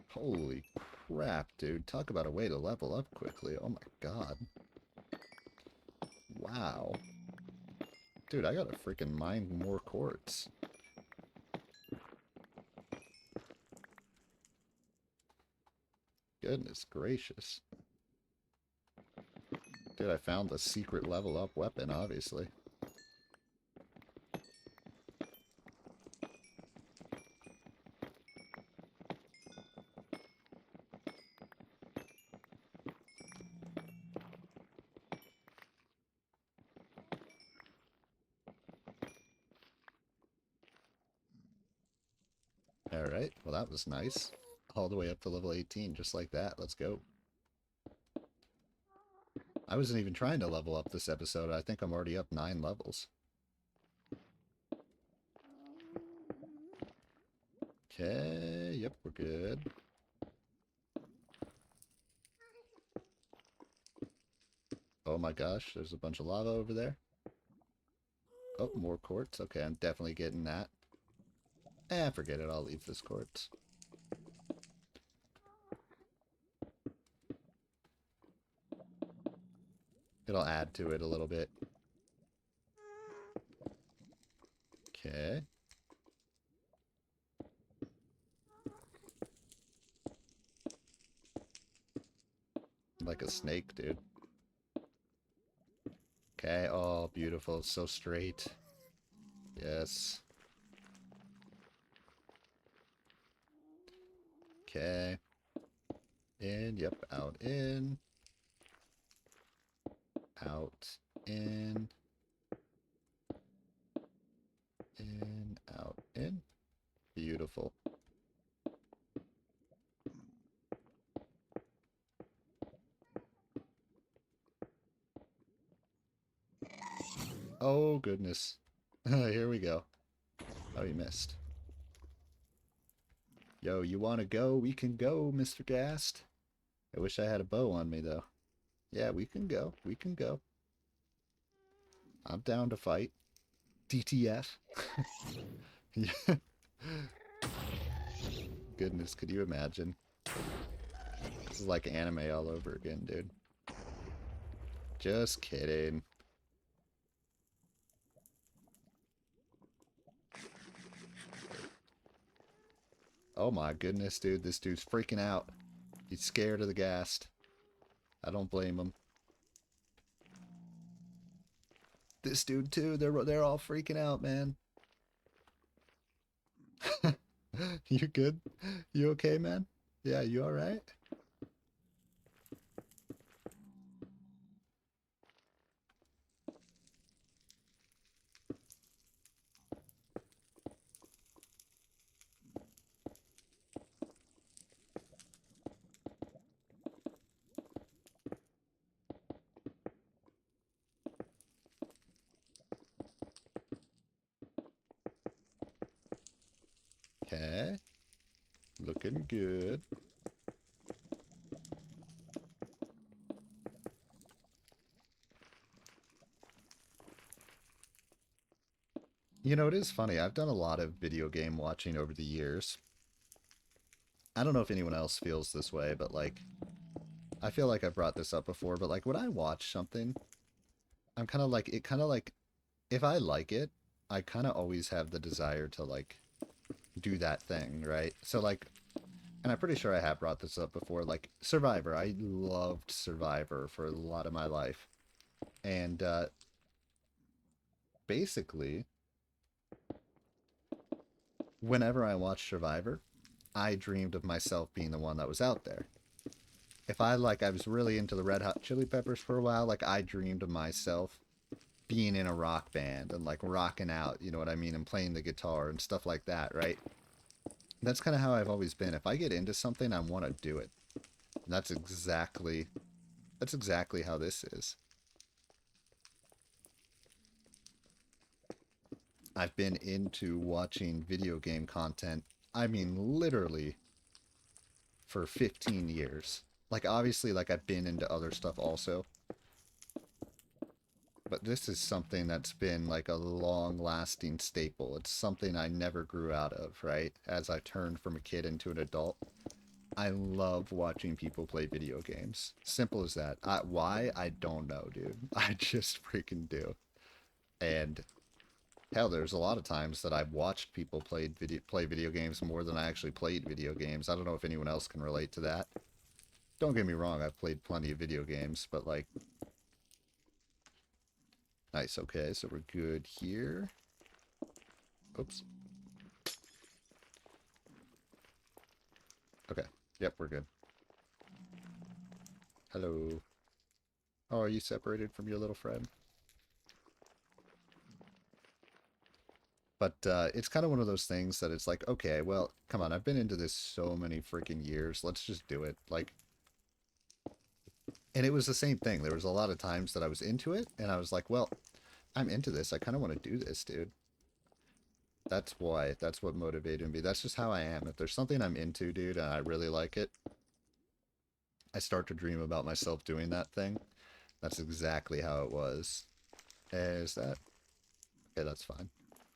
Speaker 1: Holy crap, dude. Talk about a way to level up quickly. Oh my god. Wow. Dude, I gotta freaking mine more quartz. Goodness gracious. Dude, I found the secret level up weapon, obviously. Alright, well that was nice. All the way up to level 18, just like that. Let's go. I wasn't even trying to level up this episode. I think I'm already up 9 levels. Okay, yep, we're good. Oh my gosh, there's a bunch of lava over there. Oh, more quartz. Okay, I'm definitely getting that. Forget it. I'll leave this quartz. It'll add to it a little bit. Okay. Like a snake, dude. Okay, oh, beautiful. So straight. Yes. Okay. In, yep, out, in. Out, in. In, out, in. Beautiful. Oh, goodness. Here we go. Oh, you missed. Yo, you want to go? We can go, Mr. Ghast. I wish I had a bow on me, though. Yeah, we can go. We can go. I'm down to fight. DTF. Yeah. Goodness, could you imagine? This is like anime all over again, dude. Just kidding. Oh my goodness, dude. This dude's freaking out. He's scared of the ghast. I don't blame him. This dude too. They're all freaking out, man. You good? You okay, man? Yeah, you all right? Okay. Looking good. You know, it is funny. I've done a lot of video game watching over the years. I don't know if anyone else feels this way, but like, I feel like I've brought this up before, but like when I watch something, I'm kind of like, it kind of like, if I like it, I kind of always have the desire to like do that thing, right? So like, and I'm pretty sure I have brought this up before, like Survivor. I loved Survivor for a lot of my life. And basically, whenever I watched Survivor, I dreamed of myself being the one that was out there. If I was really into the Red Hot Chili Peppers for a while, like I dreamed of myself being in a rock band and like rocking out, you know what I mean, and playing the guitar and stuff like that, right? That's kind of how I've always been. If I get into something, I want to do it. And that's exactly how this is. I've been into watching video game content, I mean literally for 15 years. Like obviously like I've been into other stuff also, but this is something that's been like a long-lasting staple. It's something I never grew out of, right? As I turned from a kid into an adult. I love watching people play video games. Simple as that. Why? I don't know, dude. I just freaking do. And hell, there's a lot of times that I've watched people play video games more than I actually played video games. I don't know if anyone else can relate to that. Don't get me wrong, I've played plenty of video games, but like, nice. Okay, so we're good here. Oops. Okay. Yep, we're good. Hello. Oh, are you separated from your little friend? But it's kind of one of those things that it's like, okay, well, come on, I've been into this so many freaking years. Let's just do it. Like, and it was the same thing. There was a lot of times that I was into it, and I was like, well, I'm into this. I kind of want to do this, dude. That's why. That's what motivated me. That's just how I am. If there's something I'm into, dude, and I really like it, I start to dream about myself doing that thing. That's exactly how it was. Is that? Okay, that's fine.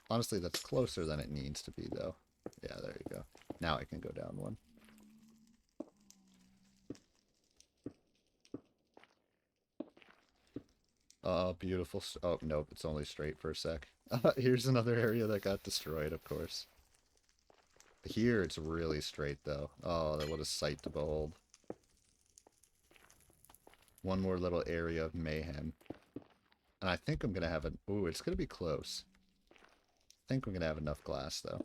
Speaker 1: Honestly, that's closer than it needs to be, though. Yeah, there you go. Now I can go down one. Oh, beautiful. Oh, nope, it's only straight for a sec. Here's another area that got destroyed, of course. Here, it's really straight, though. Oh, what a sight to behold. One more little area of mayhem. And I think I'm going to have an... Ooh, it's going to be close. I think we're going to have enough glass, though.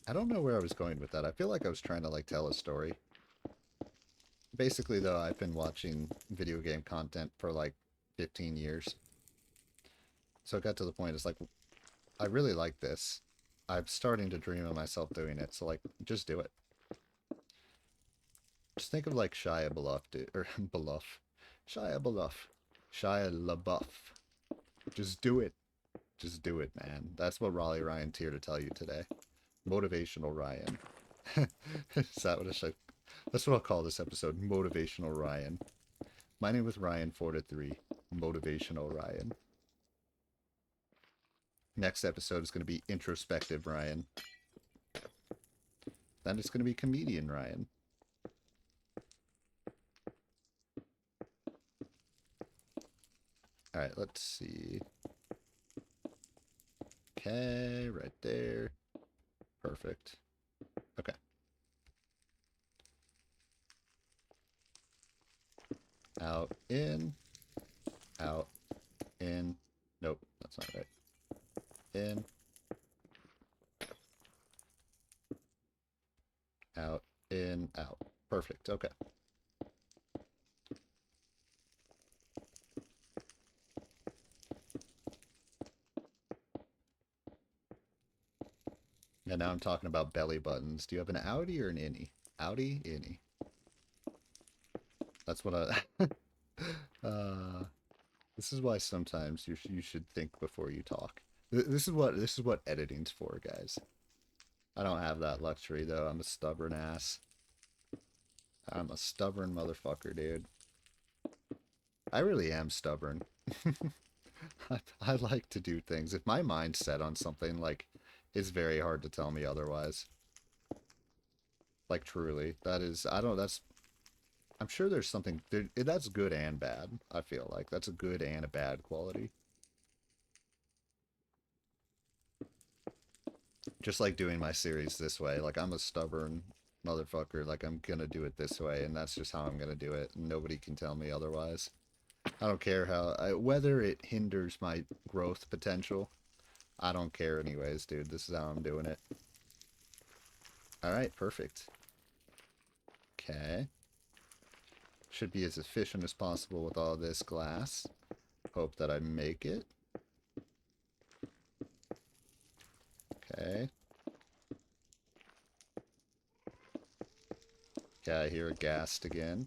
Speaker 1: I don't know where I was going with that. I feel like I was trying to, like, tell a story. Basically, though, I've been watching video game content for, like, 15 years. So it got to the point, it's like, I really like this. I'm starting to dream of myself doing it, so, like, just do it. Just think of, like, Shia LaBeouf, dude. Or, Beluff. Shia LaBeouf. Shia LaBeouf. Just do it. Just do it, man. That's what Raleigh Ryan's here to tell you today. Motivational Ryan. Is that what I should... That's what I'll call this episode. Motivational Ryan. My name is Ryan 4 to 3. Motivational Ryan. Next episode is going to be introspective Ryan. Then it's going to be comedian Ryan. All right, let's see. Okay, right there. Perfect. Okay. Out, in, out, in. Nope, that's not right. In, out, in, out. Perfect. Okay. And now I'm talking about belly buttons. Do you have an outie or an innie? Outie, innie. That's what I. This is why sometimes you should think before you talk. This is what editing's for, guys. I don't have that luxury though. I'm a stubborn ass. I'm a stubborn motherfucker, dude. I really am stubborn. I like to do things. If my mind's set on something, like, it's very hard to tell me otherwise. Like, truly. That is, I don't, that's, I'm sure there's something, that's good and bad, I feel like. That's a good and a bad quality. Just like doing my series this way. Like, I'm a stubborn motherfucker. Like, I'm gonna do it this way, and that's just how I'm gonna do it. Nobody can tell me otherwise. I don't care whether it hinders my growth potential. I don't care anyways, dude. This is how I'm doing it. Alright, perfect. Okay. Should be as efficient as possible with all this glass. Hope that I make it. Okay. Okay, I hear a ghast again.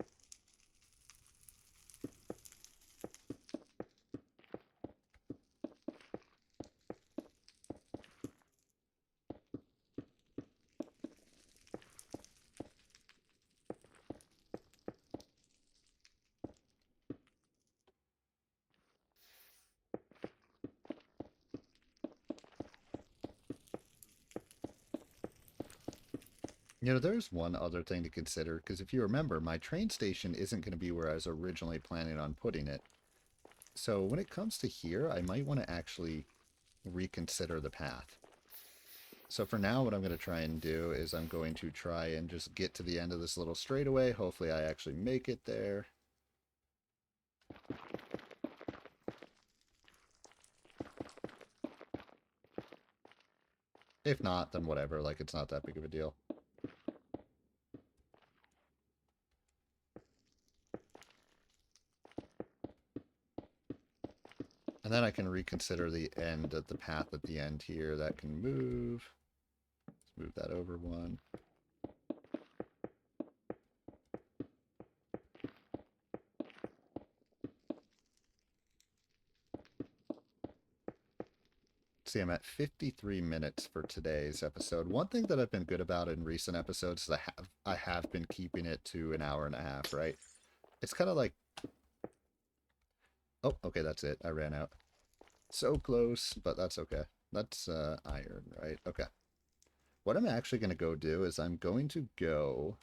Speaker 1: You know, there's one other thing to consider, because if you remember, my train station isn't going to be where I was originally planning on putting it. So when it comes to here, I might want to actually reconsider the path. So for now, what I'm going to try and do is I'm going to try and just get to the end of this little straightaway. Hopefully I actually make it there. If not, then whatever. Like, it's not that big of a deal. And then I can reconsider the end of the path at the end here. That can move. Let's move that over one. See, I'm at 53 minutes for today's episode. One thing that I've been good about in recent episodes is I have been keeping it to an hour and a half, right? It's kind of like, oh, okay, that's it. I ran out. So close, but that's okay. That's iron, right? Okay. What I'm actually going to go do is I'm going to go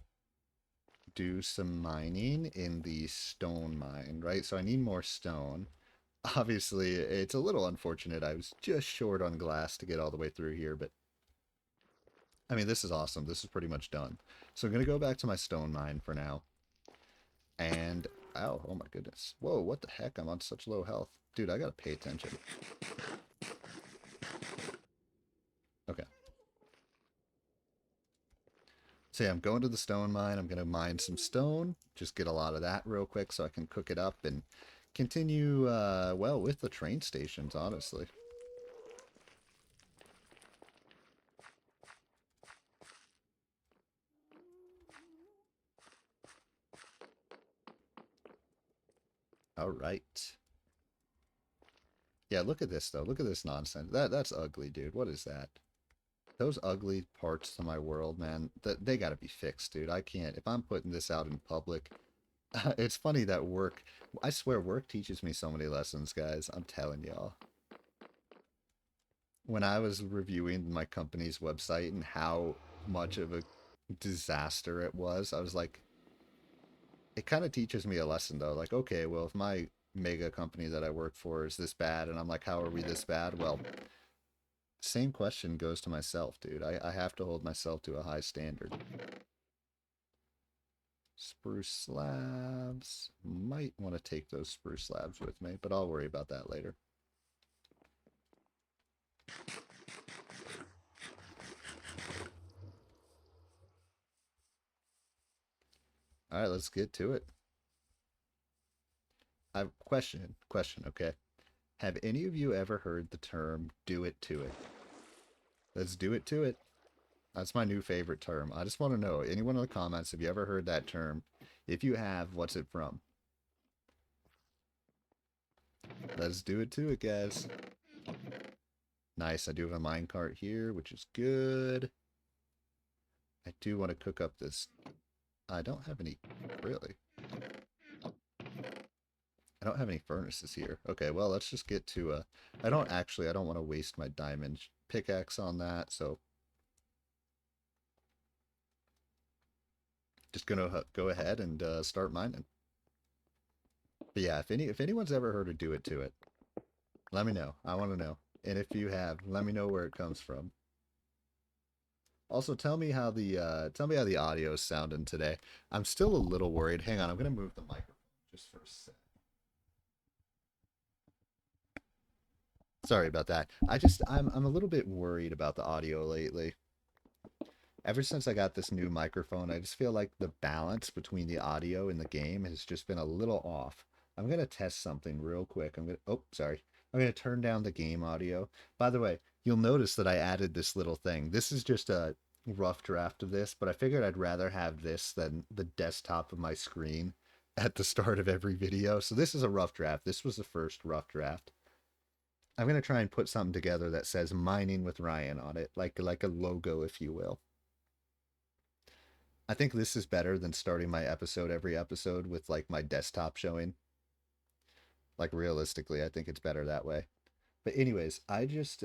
Speaker 1: do some mining in the stone mine, right? So I need more stone. Obviously, it's a little unfortunate. I was just short on glass to get all the way through here, but I mean, this is awesome. This is pretty much done. So I'm going to go back to my stone mine for now. And, ow, oh my goodness. Whoa, what the heck? I'm on such low health. Dude, I got to pay attention. Okay. So yeah, I'm going to the stone mine. I'm going to mine some stone. Just get a lot of that real quick so I can cook it up and continue, well, with the train stations, honestly. All right. Yeah, look at this, though. Look at this nonsense. That's ugly, dude. What is that? Those ugly parts to my world, man, they got to be fixed, dude. I can't. If I'm putting this out in public, it's funny that work, I swear work teaches me so many lessons, guys. I'm telling y'all. When I was reviewing my company's website and how much of a disaster it was, I was like, it kind of teaches me a lesson though. Like, okay, well, if my mega company that I work for is this bad, and I'm like, how are we this bad? Well, same question goes to myself, dude. I have to hold myself to a high standard. Spruce slabs. Might want to take those spruce slabs with me, but I'll worry about that later. All right, let's get to it. I have question, okay? Have any of you ever heard the term "do it to it"? Let's do it to it. That's my new favorite term. I just want to know, anyone in the comments, have you ever heard that term? If you have, what's it from? Let's do it to it, guys. Nice, I do have a minecart here, which is good. I do want to cook up this. I don't have any, really. I don't have any furnaces here. Okay, well, let's just get to I don't want to waste my diamond pickaxe on that, so just gonna go ahead and start mining. But yeah, if anyone's ever heard of "do it to it," let me know. I want to know. And if you have, let me know where it comes from. Also, tell me how the audio is sounding today. I'm still a little worried. Hang on, I'm gonna move the microphone just for a sec. Sorry about that. I'm a little bit worried about the audio lately. Ever since I got this new microphone, I just feel like the balance between the audio in the game has just been a little off. I'm gonna test something real quick. Oh, sorry. I'm gonna turn down the game audio. By the way, you'll notice that I added this little thing. This is just a rough draft of this, but I figured I'd rather have this than the desktop of my screen at the start of every video. So this is a rough draft. This was the first rough draft. I'm gonna try and put something together that says "Mining with Ryan" on it, like a logo, if you will. I think this is better than starting my episode every episode with like my desktop showing. Like realistically, I think it's better that way. But anyways, I just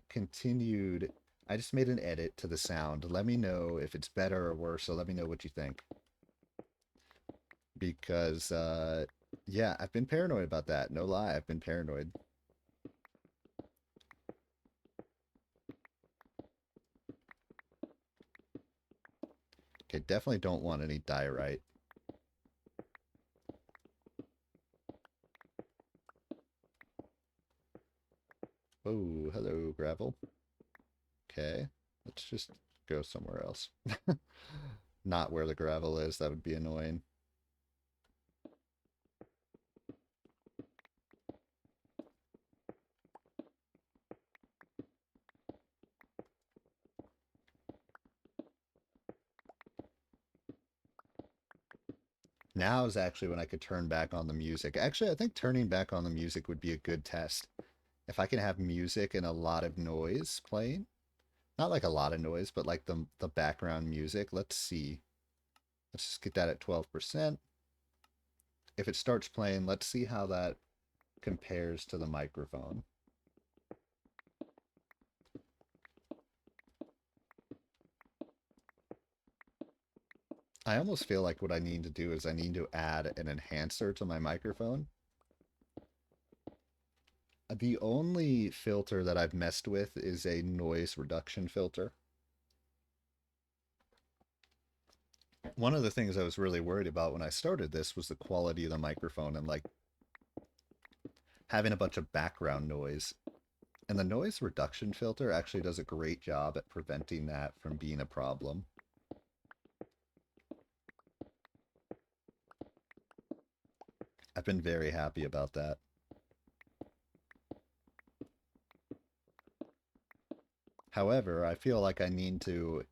Speaker 1: continued. I just made an edit to the sound. Let me know if it's better or worse. So let me know what you think. Because yeah, I've been paranoid about that. No lie, I've been paranoid. Okay, definitely don't want any diorite. Oh, hello, gravel. Okay, let's just go somewhere else. Not where the gravel is. That would be annoying. Now is actually when I could turn back on the music. Actually, I think turning back on the music would be a good test. If I can have music and a lot of noise playing, not like a lot of noise, but like the background music. Let's see. Let's just get that at 12%. If it starts playing, let's see how that compares to the microphone. I almost feel like what I need to do is I need to add an enhancer to my microphone. The only filter that I've messed with is a noise reduction filter. One of the things I was really worried about when I started this was the quality of the microphone and like having a bunch of background noise. And the noise reduction filter actually does a great job at preventing that from being a problem. I've been very happy about that. However, I feel like I need to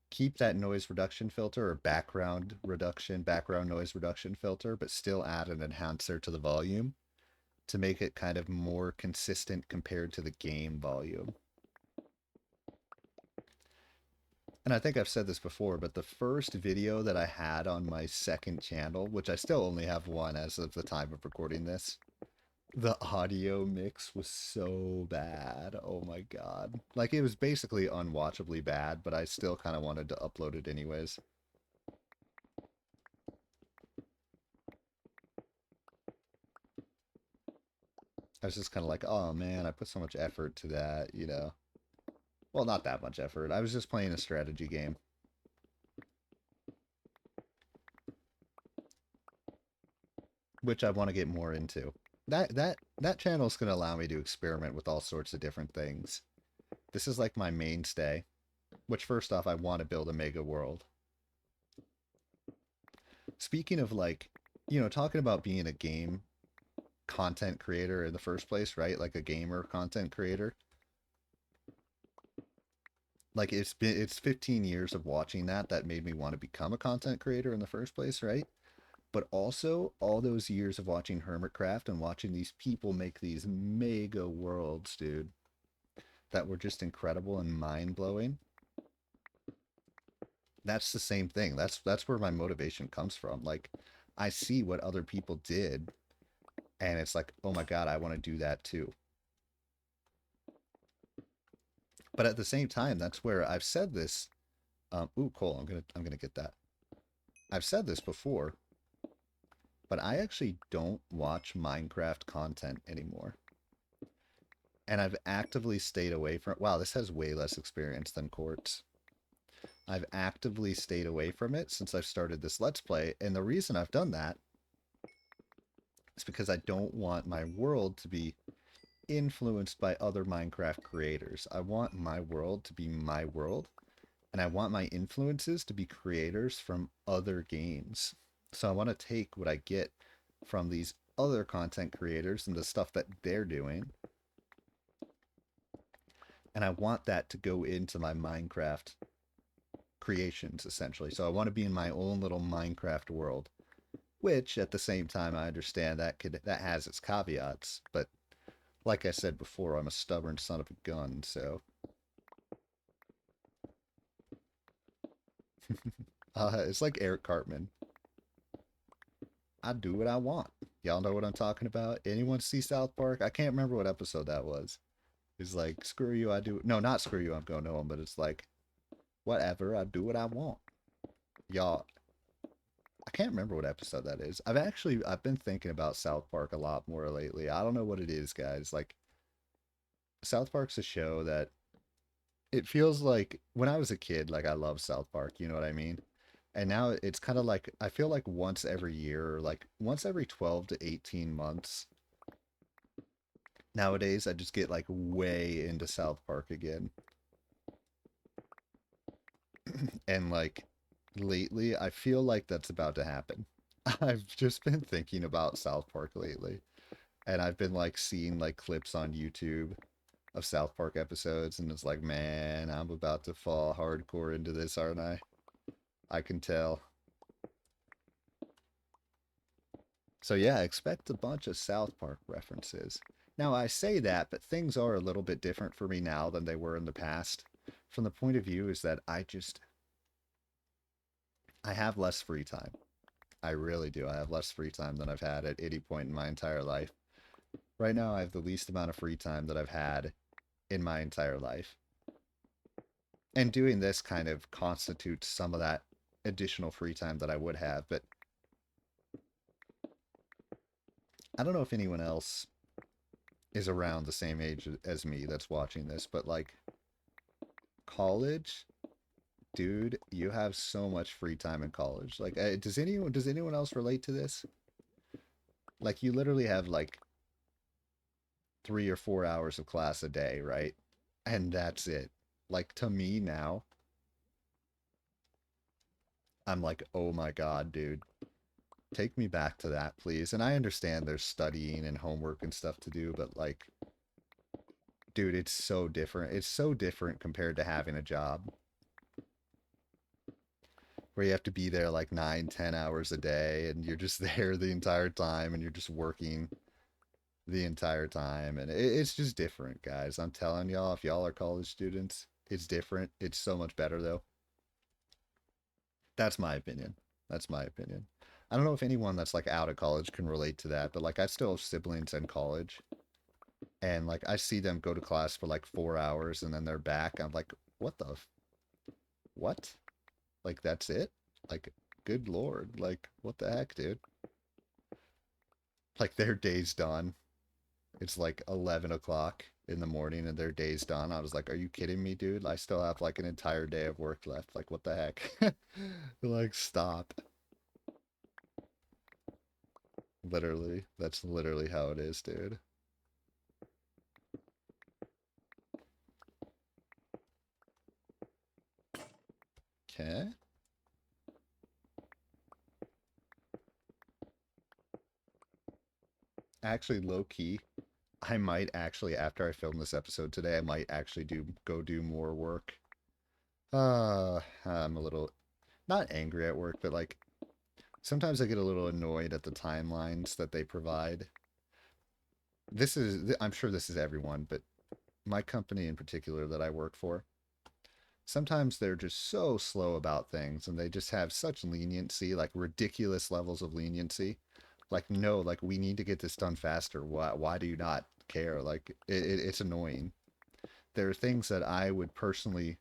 Speaker 1: keep that noise reduction filter or background noise reduction filter, but still add an enhancer to the volume to make it kind of more consistent compared to the game volume. And I think I've said this before, but the first video that I had on my second channel, which I still only have one as of the time of recording this, the audio mix was so bad. Oh my god. Like, it was basically unwatchably bad, but I still kind of wanted to upload it anyways. I was just kind of like, oh man, I put so much effort to that, you know. Well, not that much effort. I was just playing a strategy game, which I want to get more into. That channel is going to allow me to experiment with all sorts of different things. This is like my mainstay. Which first off, I want to build a mega world. Speaking of like, you know, talking about being a game content creator in the first place, right? Like a gamer content creator. Like it's 15 years of watching that made me want to become a content creator in the first place, right? But also all those years of watching Hermitcraft and watching these people make these mega worlds, dude, that were just incredible and mind-blowing. That's the same thing. That's where my motivation comes from. Like I see what other people did and it's like, "Oh my God, I want to do that too." But at the same time, that's where I've said this. Ooh, cool. I'm gonna get that. I've said this before, but I actually don't watch Minecraft content anymore. And I've actively stayed away from it. Wow, this has way less experience than Quartz. I've actively stayed away from it since I've started this Let's Play. And the reason I've done that is because I don't want my world to be influenced by other Minecraft creators. I want my world to be my world. And I want my influences to be creators from other games. So I want to take what I get from these other content creators and the stuff that they're doing, and I want that to go into my Minecraft creations essentially. So I want to be in my own little Minecraft world, which at the same time I understand that has its caveats, but like I said before, I'm a stubborn son of a gun, so it's like Eric Cartman. I do what I want. Y'all know what I'm talking about? Anyone see South Park? I can't remember what episode that was. It's like, screw you, I do. No, not screw you, I'm going home, but it's like, whatever, I do what I want. Y'all, I can't remember what episode that is. I've been thinking about South Park a lot more lately. I don't know what it is, guys. Like, South Park's a show that it feels like when I was a kid, like I loved South Park, you know what I mean? And now it's kind of like I feel like once every year, or like once every 12 to 18 months, nowadays I just get like way into South Park again. And like lately, I feel like that's about to happen. I've just been thinking about South Park lately, and I've been like seeing like clips on YouTube of South Park episodes, and it's like, man, I'm about to fall hardcore into this, aren't I? I can tell. So yeah, expect a bunch of South Park references. Now I say that, but things are a little bit different for me now than they were in the past. From the point of view is that I have less free time. I really do. I have less free time than I've had at any point in my entire life. Right now I have the least amount of free time that I've had in my entire life. And doing this kind of constitutes some of that additional free time that I would have, but I don't know if anyone else is around the same age as me that's watching this, but like college, dude, you have so much free time in college. Like, does anyone else relate to this? Like, you literally have like 3 or 4 hours of class a day, right? And that's it. Like to me now, I'm like, oh my God, dude, take me back to that, please. And I understand there's studying and homework and stuff to do, but like, dude, it's so different. It's so different compared to having a job where you have to be there like 9, 10 hours a day and you're just there the entire time and you're just working the entire time. And it's just different, guys. I'm telling y'all, if y'all are college students, it's different. It's so much better, though. That's my opinion. That's my opinion. I don't know if anyone that's like out of college can relate to that, but like I still have siblings in college and like I see them go to class for like 4 hours and then they're back. I'm like, what the what? Like that's it? Like, good lord. Like, what the heck, dude? Like their day's done. It's like 11 o'clock in the morning and their day's done. I was like, are you kidding me, dude? I still have like an entire day of work left. Like, what the heck? Like, stop. Literally. That's literally how it is, dude. Okay. Actually, low key, I might actually, after I film this episode today, I might actually go do more work. I'm a little not angry at work, but like sometimes I get a little annoyed at the timelines that they provide. I'm sure this is everyone, but my company in particular that I work for, sometimes they're just so slow about things and they just have such leniency, like ridiculous levels of leniency. Like, no, like we need to get this done faster. Why do you not care? Like it's annoying. There are things that I would personally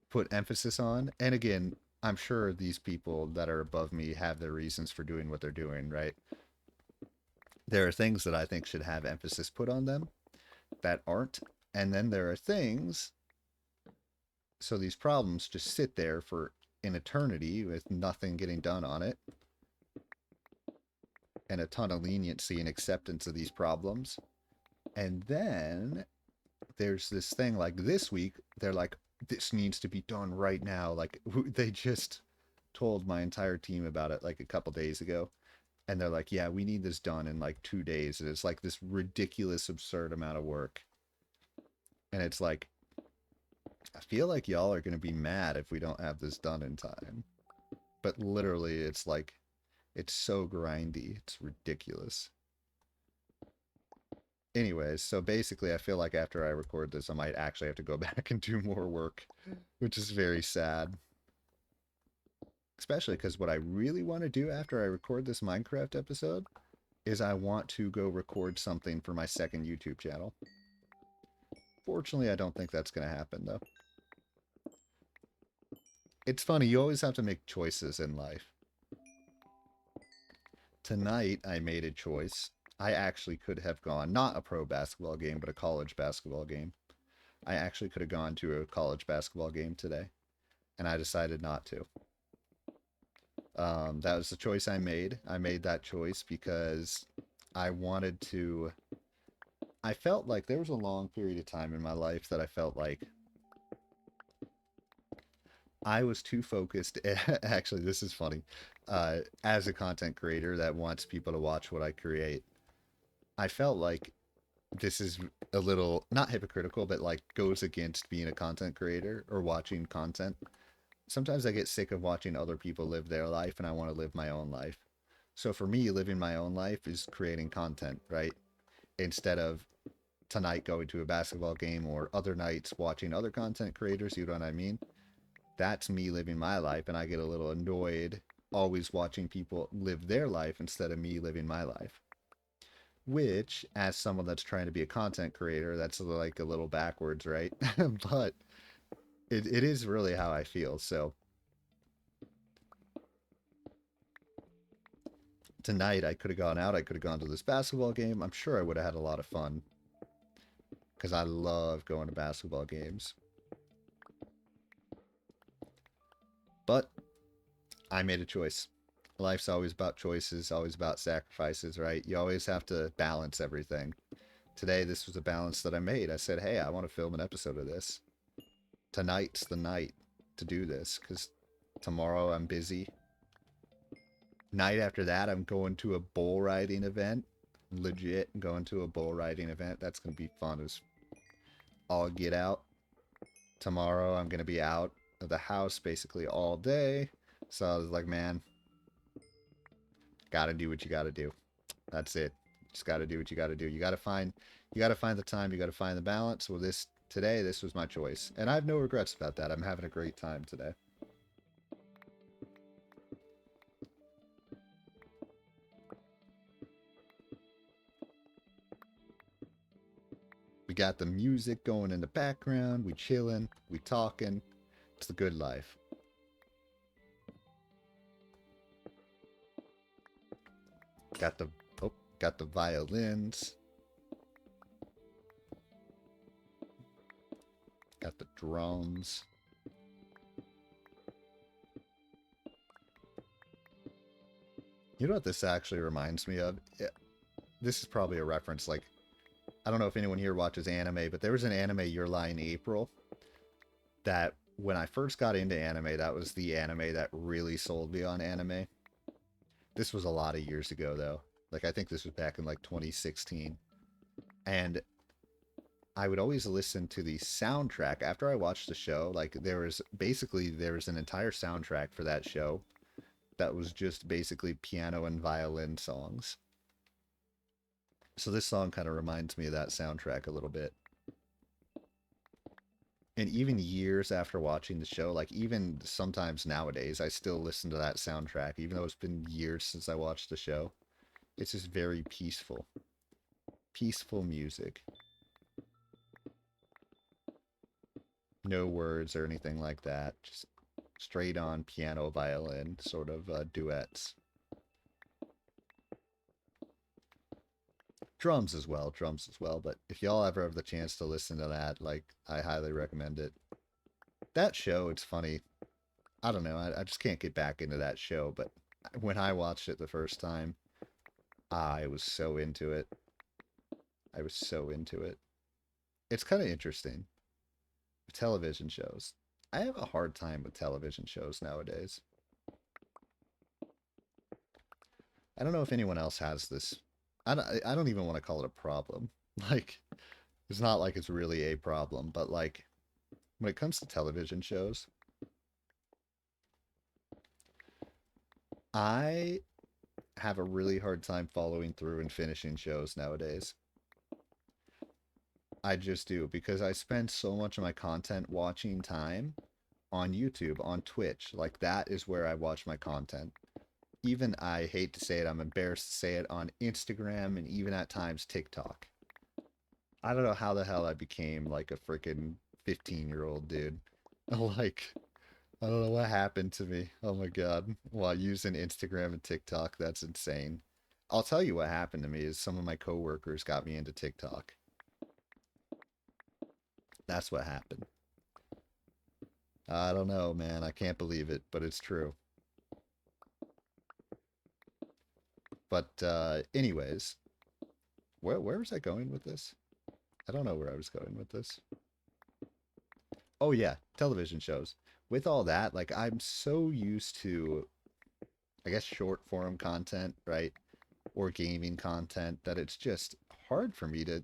Speaker 1: put emphasis on. And again, I'm sure these people that are above me have their reasons for doing what they're doing, right? There are things that I think should have emphasis put on them that aren't. And then there are things, so these problems just sit there for an eternity with nothing getting done on it and a ton of leniency and acceptance of these problems. And then there's this thing like this week, they're like, this needs to be done right now. Like, they just told my entire team about it like a couple days ago. And they're like, yeah, we need this done in like 2 days. And it's like this ridiculous, absurd amount of work. And it's like, I feel like y'all are going to be mad if we don't have this done in time. But literally, it's like, it's so grindy. It's ridiculous. Anyways, so basically, I feel like after I record this, I might actually have to go back and do more work, which is very sad. Especially because what I really want to do after I record this Minecraft episode is I want to go record something for my second YouTube channel. Fortunately, I don't think that's going to happen, though. It's funny, you always have to make choices in life. Tonight, I made a choice. I actually could have gone, not a pro basketball game, but a college basketball game. I actually could have gone to a college basketball game today, and I decided not to. That was the choice I made. I made that choice because I wanted to. I felt like there was a long period of time in my life that I felt like I was too focused. Actually, this is funny. As a content creator that wants people to watch what I create, I felt like this is a little not hypocritical, but like goes against being a content creator or watching content. Sometimes I get sick of watching other people live their life and I want to live my own life. So for me, living my own life is creating content, right? Instead of tonight going to a basketball game or other nights watching other content creators, you know what I mean? That's me living my life, and I get a little annoyed always watching people live their life instead of me living my life. Which, as someone that's trying to be a content creator, that's like a little backwards, right? But it is really how I feel. So tonight I could have gone out, I could have gone to this basketball game. I'm sure I would have had a lot of fun because I love going to basketball games. But I made a choice. Life's always about choices, always about sacrifices, right? You always have to balance everything. Today, this was a balance that I made. I said, hey, I want to film an episode of this. Tonight's the night to do this because tomorrow I'm busy. Night after that, I'm going to a bull riding event. Legit going to a bull riding event. That's going to be fun as all get out. Tomorrow, I'm going to be out of the house basically all day. So I was like, man, gotta do what you gotta do. That's it. Just gotta do what you gotta do. You gotta find the time, you gotta find the balance. Well, this was my choice. And I have no regrets about that. I'm having a great time today. We got the music going in the background, we chilling, we talking. It's the good life. Got the got the violins. the drums. You know what this actually reminds me of? This is probably a reference, like, I don't know if anyone here watches anime, but there was an anime, Your Lie in April, that when I first got into anime, that was the anime that really sold me on anime. This was a lot of years ago, though. Like, I think this was back in, like, 2016. And I would always listen to the soundtrack after I watched the show. Like, there was an entire soundtrack for that show that was just basically piano and violin songs. So this song kind of reminds me of that soundtrack a little bit. And even years after watching the show, like even sometimes nowadays, I still listen to that soundtrack, even though it's been years since I watched the show. It's just very peaceful. Peaceful music. No words or anything like that. Just straight on piano, violin sort of duets. Drums as well, but if y'all ever have the chance to listen to that, like, I highly recommend it. That show, it's funny. I don't know, I just can't get back into that show, but when I watched it the first time, I was so into it. I was so into it. It's kind of interesting. Television shows. I have a hard time with television shows nowadays. I don't know if anyone else has this. I don't even want to call it a problem. Like, it's not like it's really a problem, but like, when it comes to television shows, I have a really hard time following through and finishing shows nowadays. I just do because I spend so much of my content watching time on YouTube, on Twitch. Like, that is where I watch my content. Even, I hate to say it, I'm embarrassed to say it, on Instagram and even at times TikTok. I don't know how the hell I became like a freaking 15-year-old dude. Like, I don't know what happened to me. Oh my God. While using Instagram and TikTok, that's insane. I'll tell you what happened to me is some of my coworkers got me into TikTok. That's what happened. I don't know, man. I can't believe it, but it's true. But anyways, where was I going with this? I don't know where I was going with this. Oh yeah, television shows. With all that, like, I'm so used to, I guess, short form content, right? Or gaming content, that it's just hard for me to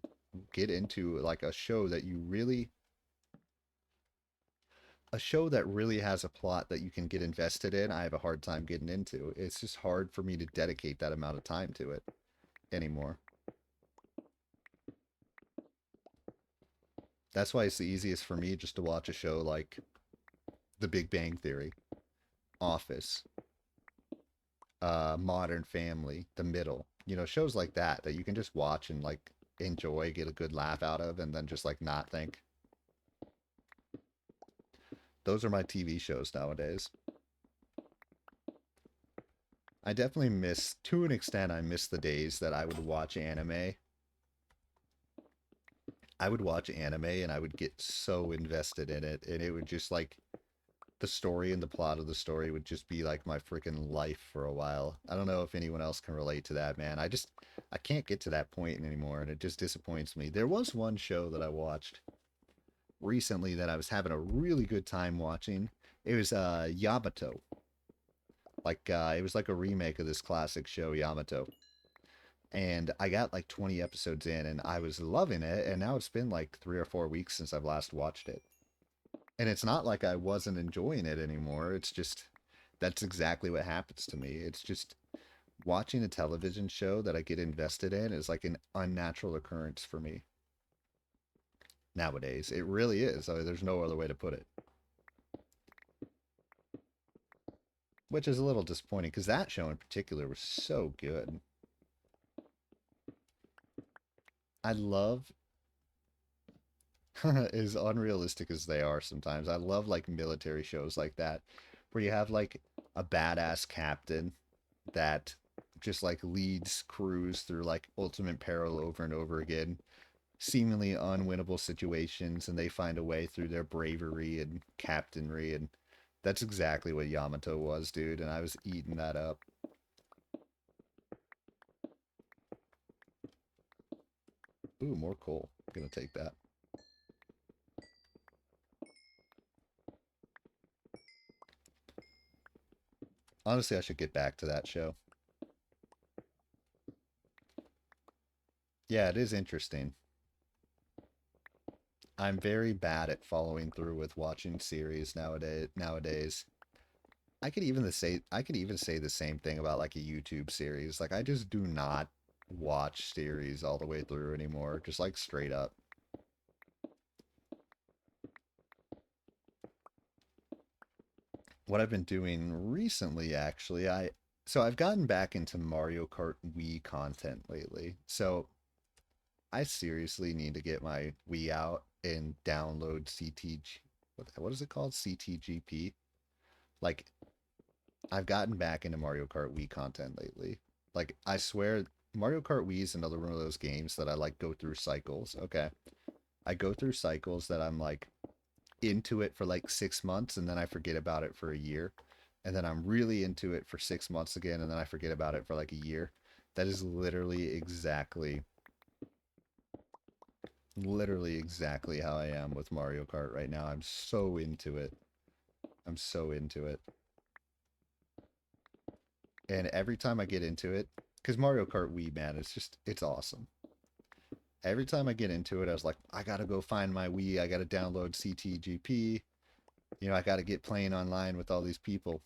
Speaker 1: get into like a show that really has a plot that you can get invested in. I have a hard time getting into. It's just hard for me to dedicate that amount of time to it anymore. That's why it's the easiest for me just to watch a show like The Big Bang Theory, Office, Modern Family, The Middle. You know, shows like that you can just watch and like enjoy, get a good laugh out of, and then just like not think. Those are my TV shows nowadays. I definitely miss, to an extent, I miss the days that I would watch anime. I would watch anime and I would get so invested in it, and it would just like, the story and the plot of the story would just be like my freaking life for a while. I don't know if anyone else can relate to that, man. I can't get to that point anymore, and it just disappoints me. There was one show that I watched recently that I was having a really good time watching. It was Yamato. Like, it was like a remake of this classic show, Yamato. And I got like 20 episodes in and I was loving it, and now it's been like 3 or 4 weeks since I've last watched it. And it's not like I wasn't enjoying it anymore. It's just, that's exactly what happens to me. It's just, watching a television show that I get invested in is like an unnatural occurrence for me nowadays. It really is. I mean, there's no other way to put it. Which is a little disappointing because that show in particular was so good. I love, as unrealistic as they are sometimes, I love like military shows like that where you have like a badass captain that just like leads crews through like ultimate peril over and over again. seemingly unwinnable situations, and they find a way through their bravery and captainry, and that's exactly what Yamato was, dude, and I was eating that up. Ooh, more coal. Gonna take that. Honestly, I should get back to that show. Yeah, it is interesting. I'm very bad at following through with watching series nowadays. I could even say the same thing about like a YouTube series. Like I just do not watch series all the way through anymore, just like straight up. What I've been doing recently actually, I've gotten back into Mario Kart Wii content lately. So I seriously need to get my Wii out and download CTG. What is it called? CTGP. Like I've gotten back into Mario Kart Wii content lately. Like I swear, Mario Kart Wii is another one of those games that I like go through cycles. Okay, I go through cycles that I'm like into it for like 6 months and then I forget about it for a year, and then I'm really into it for 6 months again and then I forget about it for like a year. That is literally exactly how I am with Mario Kart right now. I'm so into it. I'm so into it. And every time I get into it, because Mario Kart Wii, man, it's awesome. Every time I get into it, I was like, I gotta go find my Wii. I gotta download CTGP. I gotta get playing online with all these people.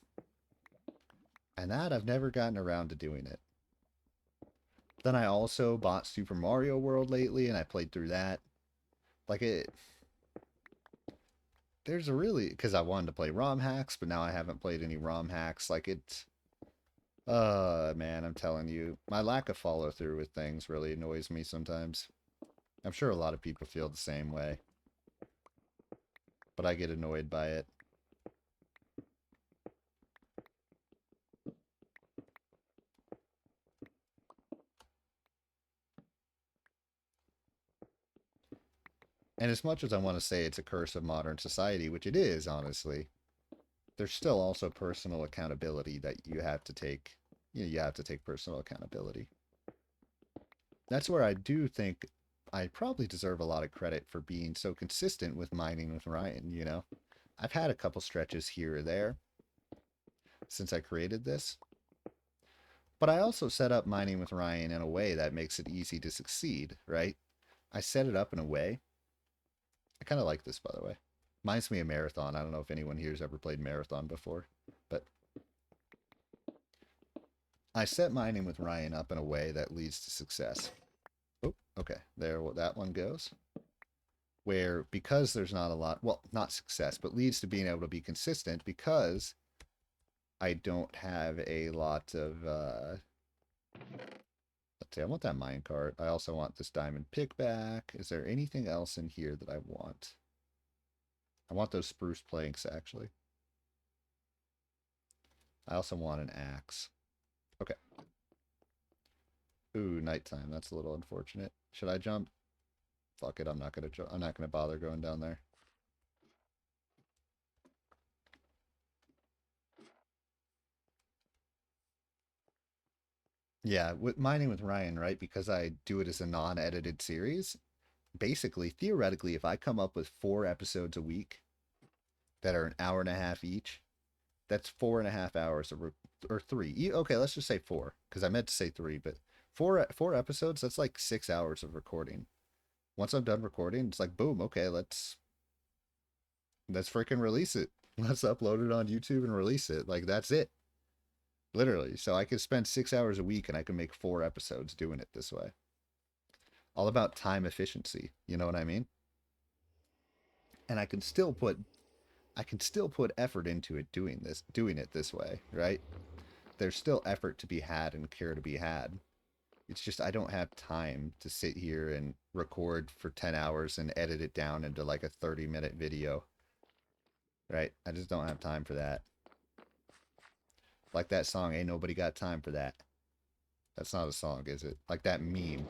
Speaker 1: And that I've never gotten around to doing it. Then I also bought Super Mario World lately, and I played through that. Like it, there's a really because I wanted to play ROM hacks, but now I haven't played any ROM hacks. Like it's, man, I'm telling you, my lack of follow through with things really annoys me sometimes. I'm sure a lot of people feel the same way, but I get annoyed by it. And as much as I want to say it's a curse of modern society, which it is, honestly, there's still also personal accountability that you have to take. You have to take personal accountability. That's where I do think I probably deserve a lot of credit for being so consistent with mining with Ryan. I've had a couple stretches here or there since I created this, but I also set up mining with Ryan in a way that makes it easy to succeed, right? I set it up in a way. I kind of like this, by the way. Reminds me of Marathon. I don't know if anyone here's ever played Marathon before, but I set mining with Ryan up in a way that leads to success. Oh, okay. There, that one goes. Where because there's not a lot, well, not success, but leads to being able to be consistent because I don't have a lot of, let's see, I want that mine cart. I also want this diamond pick back. Is there anything else in here that I want? I want those spruce planks, actually. I also want an axe. Okay. Ooh, nighttime. That's a little unfortunate. Should I jump? Fuck it. I'm not gonna. I'm not gonna bother going down there. Yeah, with mining with Ryan, right? Because I do it as a non-edited series. Basically, theoretically, if I come up with 4 episodes a week that are an hour and a half each, that's 4.5 hours or three. Okay, let's just say four because I meant to say three, but four episodes. That's like 6 hours of recording. Once I'm done recording, it's like boom. Okay, let's freaking release it. Let's upload it on YouTube and release it. Like that's it, literally. So I could spend 6 hours a week and I can make 4 episodes doing it this way. All about time efficiency. You know what I mean? And I can still put effort into it doing it this way, right? There's still effort to be had and care to be had. It's just I don't have time to sit here and record for 10 hours and edit it down into like a 30-minute video, right? I just don't have time for that. Like that song, Ain't Nobody Got Time for That. That's not a song, is it? Like that meme.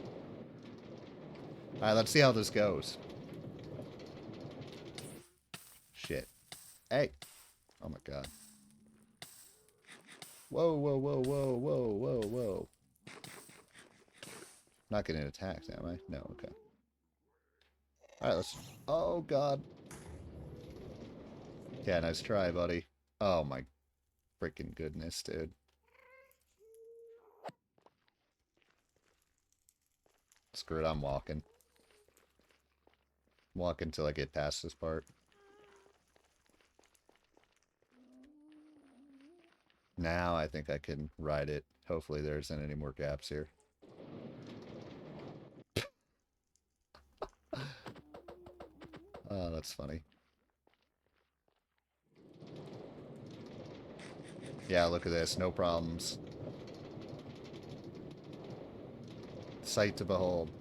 Speaker 1: Alright, let's see how this goes. Shit. Hey. Oh my god. Whoa, whoa, whoa, whoa, whoa, whoa, whoa. Not getting attacked, am I? No, okay. Alright, let's... Oh, God. Yeah, nice try, buddy. Oh, my freaking goodness, dude. Screw it, I'm walking. Walking until I get past this part. Now I think I can ride it. Hopefully there isn't any more gaps here. Oh, that's funny. Yeah, look at this. No problems. Sight to behold.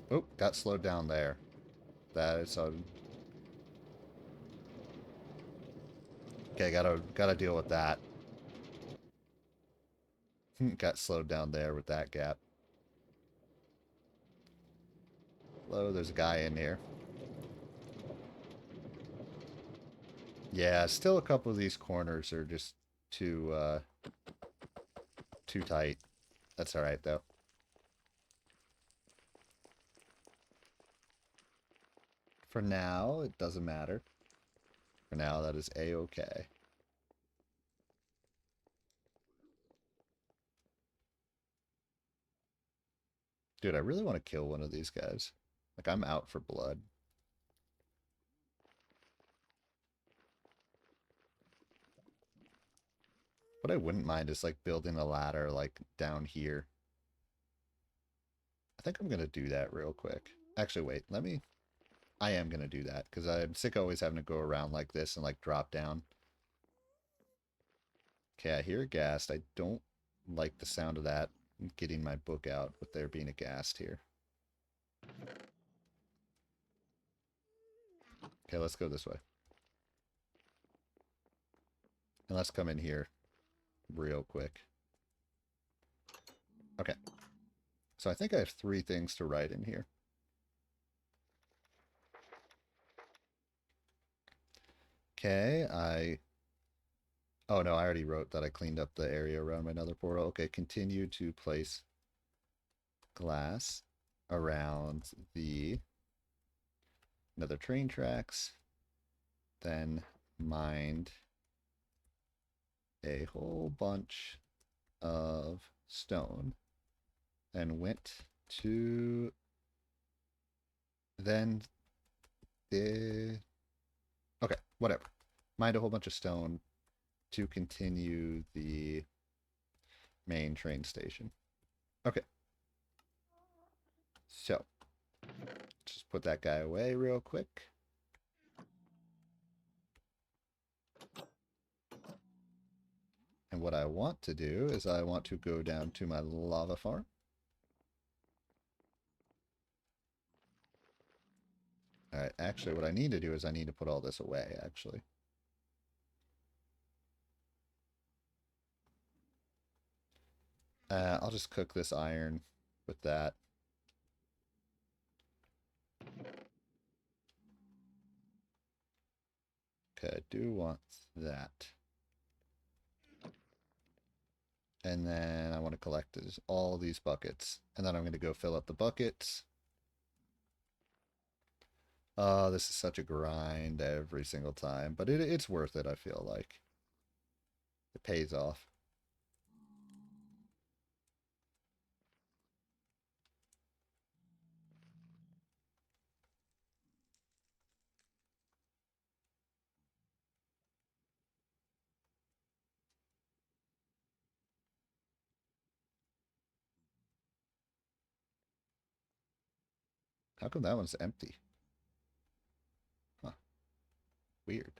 Speaker 1: Oh, got slowed down there. That is a... Okay, gotta deal with that. Got slowed down there with that gap. Hello, there's a guy in here. Yeah, still a couple of these corners are just too tight. That's alright, though. For now, it doesn't matter. For now, that is A-okay. Dude, I really want to kill one of these guys. Like, I'm out for blood. What I wouldn't mind is, like, building a ladder, like, down here. I think I'm going to do that real quick. Actually, wait, let me... I am going to do that, because I'm sick of always having to go around like this and, like, drop down. Okay, I hear a ghast. I don't like the sound of that. I'm getting my book out with there being a ghast here. Okay, let's go this way. And let's come in here real quick. Okay. So I think I have 3 things to write in here. Okay, oh no, I already wrote that I cleaned up the area around my nether portal. Okay, continue to place glass around the nether train tracks. Then mined a whole bunch of stone. And went to then the... Okay, whatever. Mined a whole bunch of stone to continue the main train station. Okay. So, just put that guy away real quick. And what I want to do is I want to go down to my lava farm. Alright, actually what I need to do is I need to put all this away, actually. I'll just cook this iron with that. Okay, I do want that. And then I want to collect all these buckets. And then I'm going to go fill up the buckets. Oh, this is such a grind every single time. But it's worth it, I feel like. It pays off. How come that one's empty? Huh. Weird.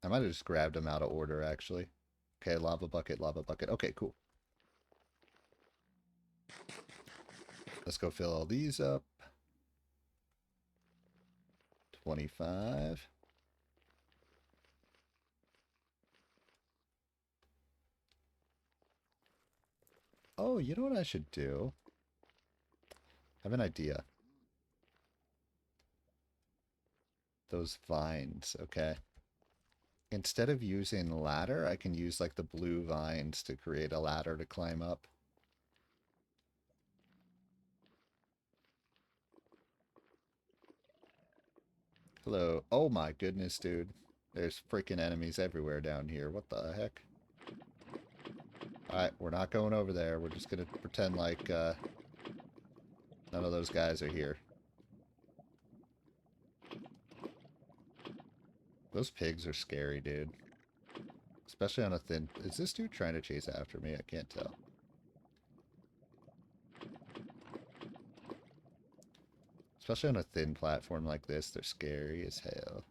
Speaker 1: I might have just grabbed them out of order, actually. Okay, lava bucket, lava bucket. Okay, cool. Let's go fill all these up. 25. Oh, you know what I should do? I have an idea. Those vines, okay. Instead of using ladder, I can use like the blue vines to create a ladder to climb up. Hello. Oh my goodness, dude. There's freaking enemies everywhere down here. What the heck? Alright, we're not going over there. We're just gonna pretend like none of those guys are here. Those pigs are scary, dude. Especially on a thin... Is this dude trying to chase after me? I can't tell. Especially on a thin platform like this, they're scary as hell.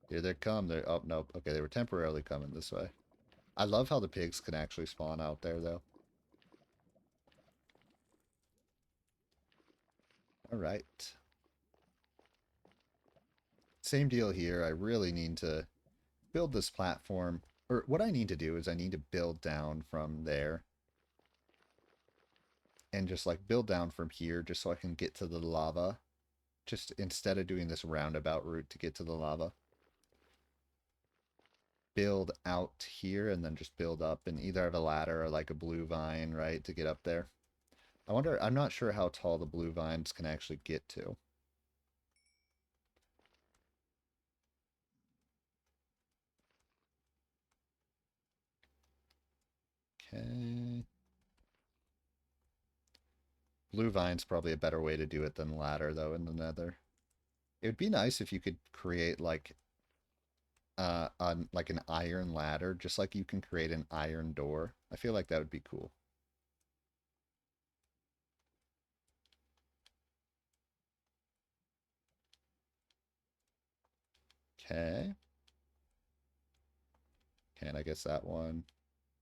Speaker 1: Here they come. They're... Oh, nope. Okay, they were temporarily coming this way. I love how the pigs can actually spawn out there, though. Alright. Same deal here. I really need to build this platform. Or what I need to do is I need to build down from there. And just like build down from here just so I can get to the lava. Just instead of doing this roundabout route to get to the lava. Build out here and then just build up and either have a ladder or like a blue vine, right, to get up there. I wonder, I'm not sure how tall the blue vines can actually get to. Okay. Blue vine's probably a better way to do it than ladder, though, in the nether. It would be nice if you could create, like, like an iron ladder, just like you can create an iron door. I feel like that would be cool. Okay. And I guess that one.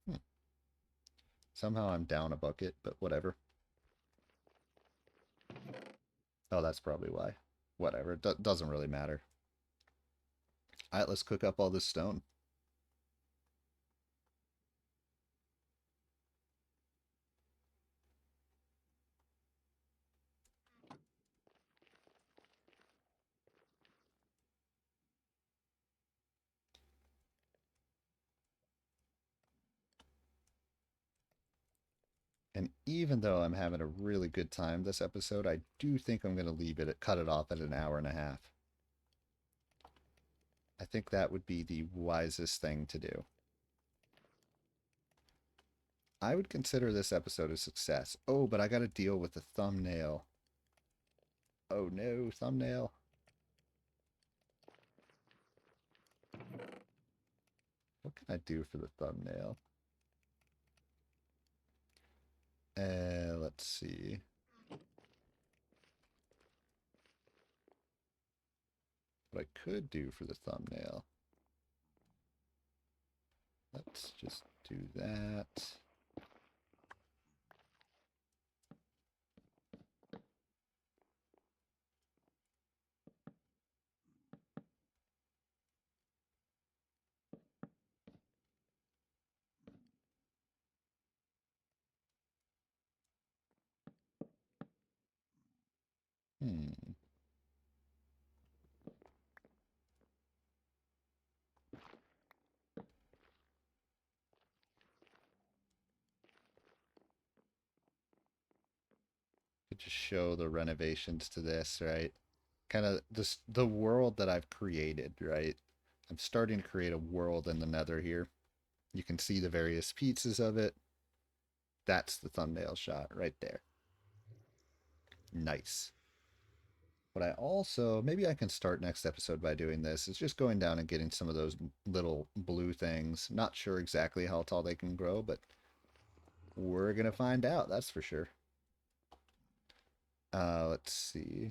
Speaker 1: Hmm. Somehow I'm down a bucket, but whatever. Oh, that's probably why. Whatever. Doesn't really matter. All right, let's cook up all this stone. And even though I'm having a really good time this episode, I do think I'm going to leave it, cut it off at an hour and a half. I think that would be the wisest thing to do. I would consider this episode a success. Oh, but I got to deal with the thumbnail. Oh no, thumbnail. What can I do for the thumbnail? Let's see. What I could do for the thumbnail. Let's just do that. Hmm. Could just show the renovations to this, right? Kind of this the world that I've created, right? I'm starting to create a world in the Nether here. You can see the various pieces of it. That's the thumbnail shot right there. Nice. What I also, maybe I can start next episode by doing this, is just going down and getting some of those little blue things. Not sure exactly how tall they can grow, but we're going to find out, that's for sure. Let's see.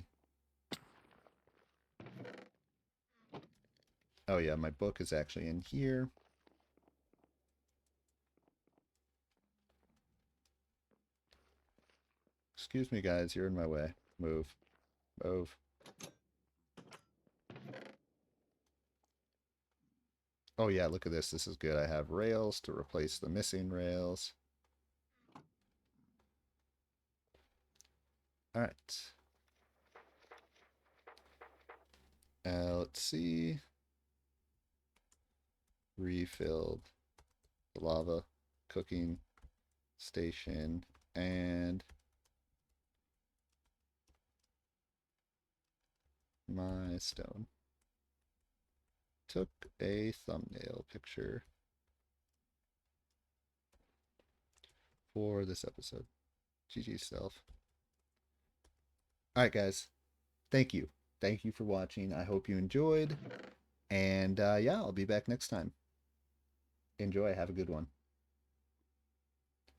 Speaker 1: Oh yeah, my book is actually in here. Excuse me, guys, you're in my way. Move. Move. Oh yeah, look at this. This is good. I have rails to replace the missing rails. All right. Let's see. Refilled the lava cooking station and my stone. Took a thumbnail picture for this episode. GG self. All right, guys. Thank you. Thank you for watching. I hope you enjoyed. And yeah, I'll be back next time. Enjoy. Have a good one.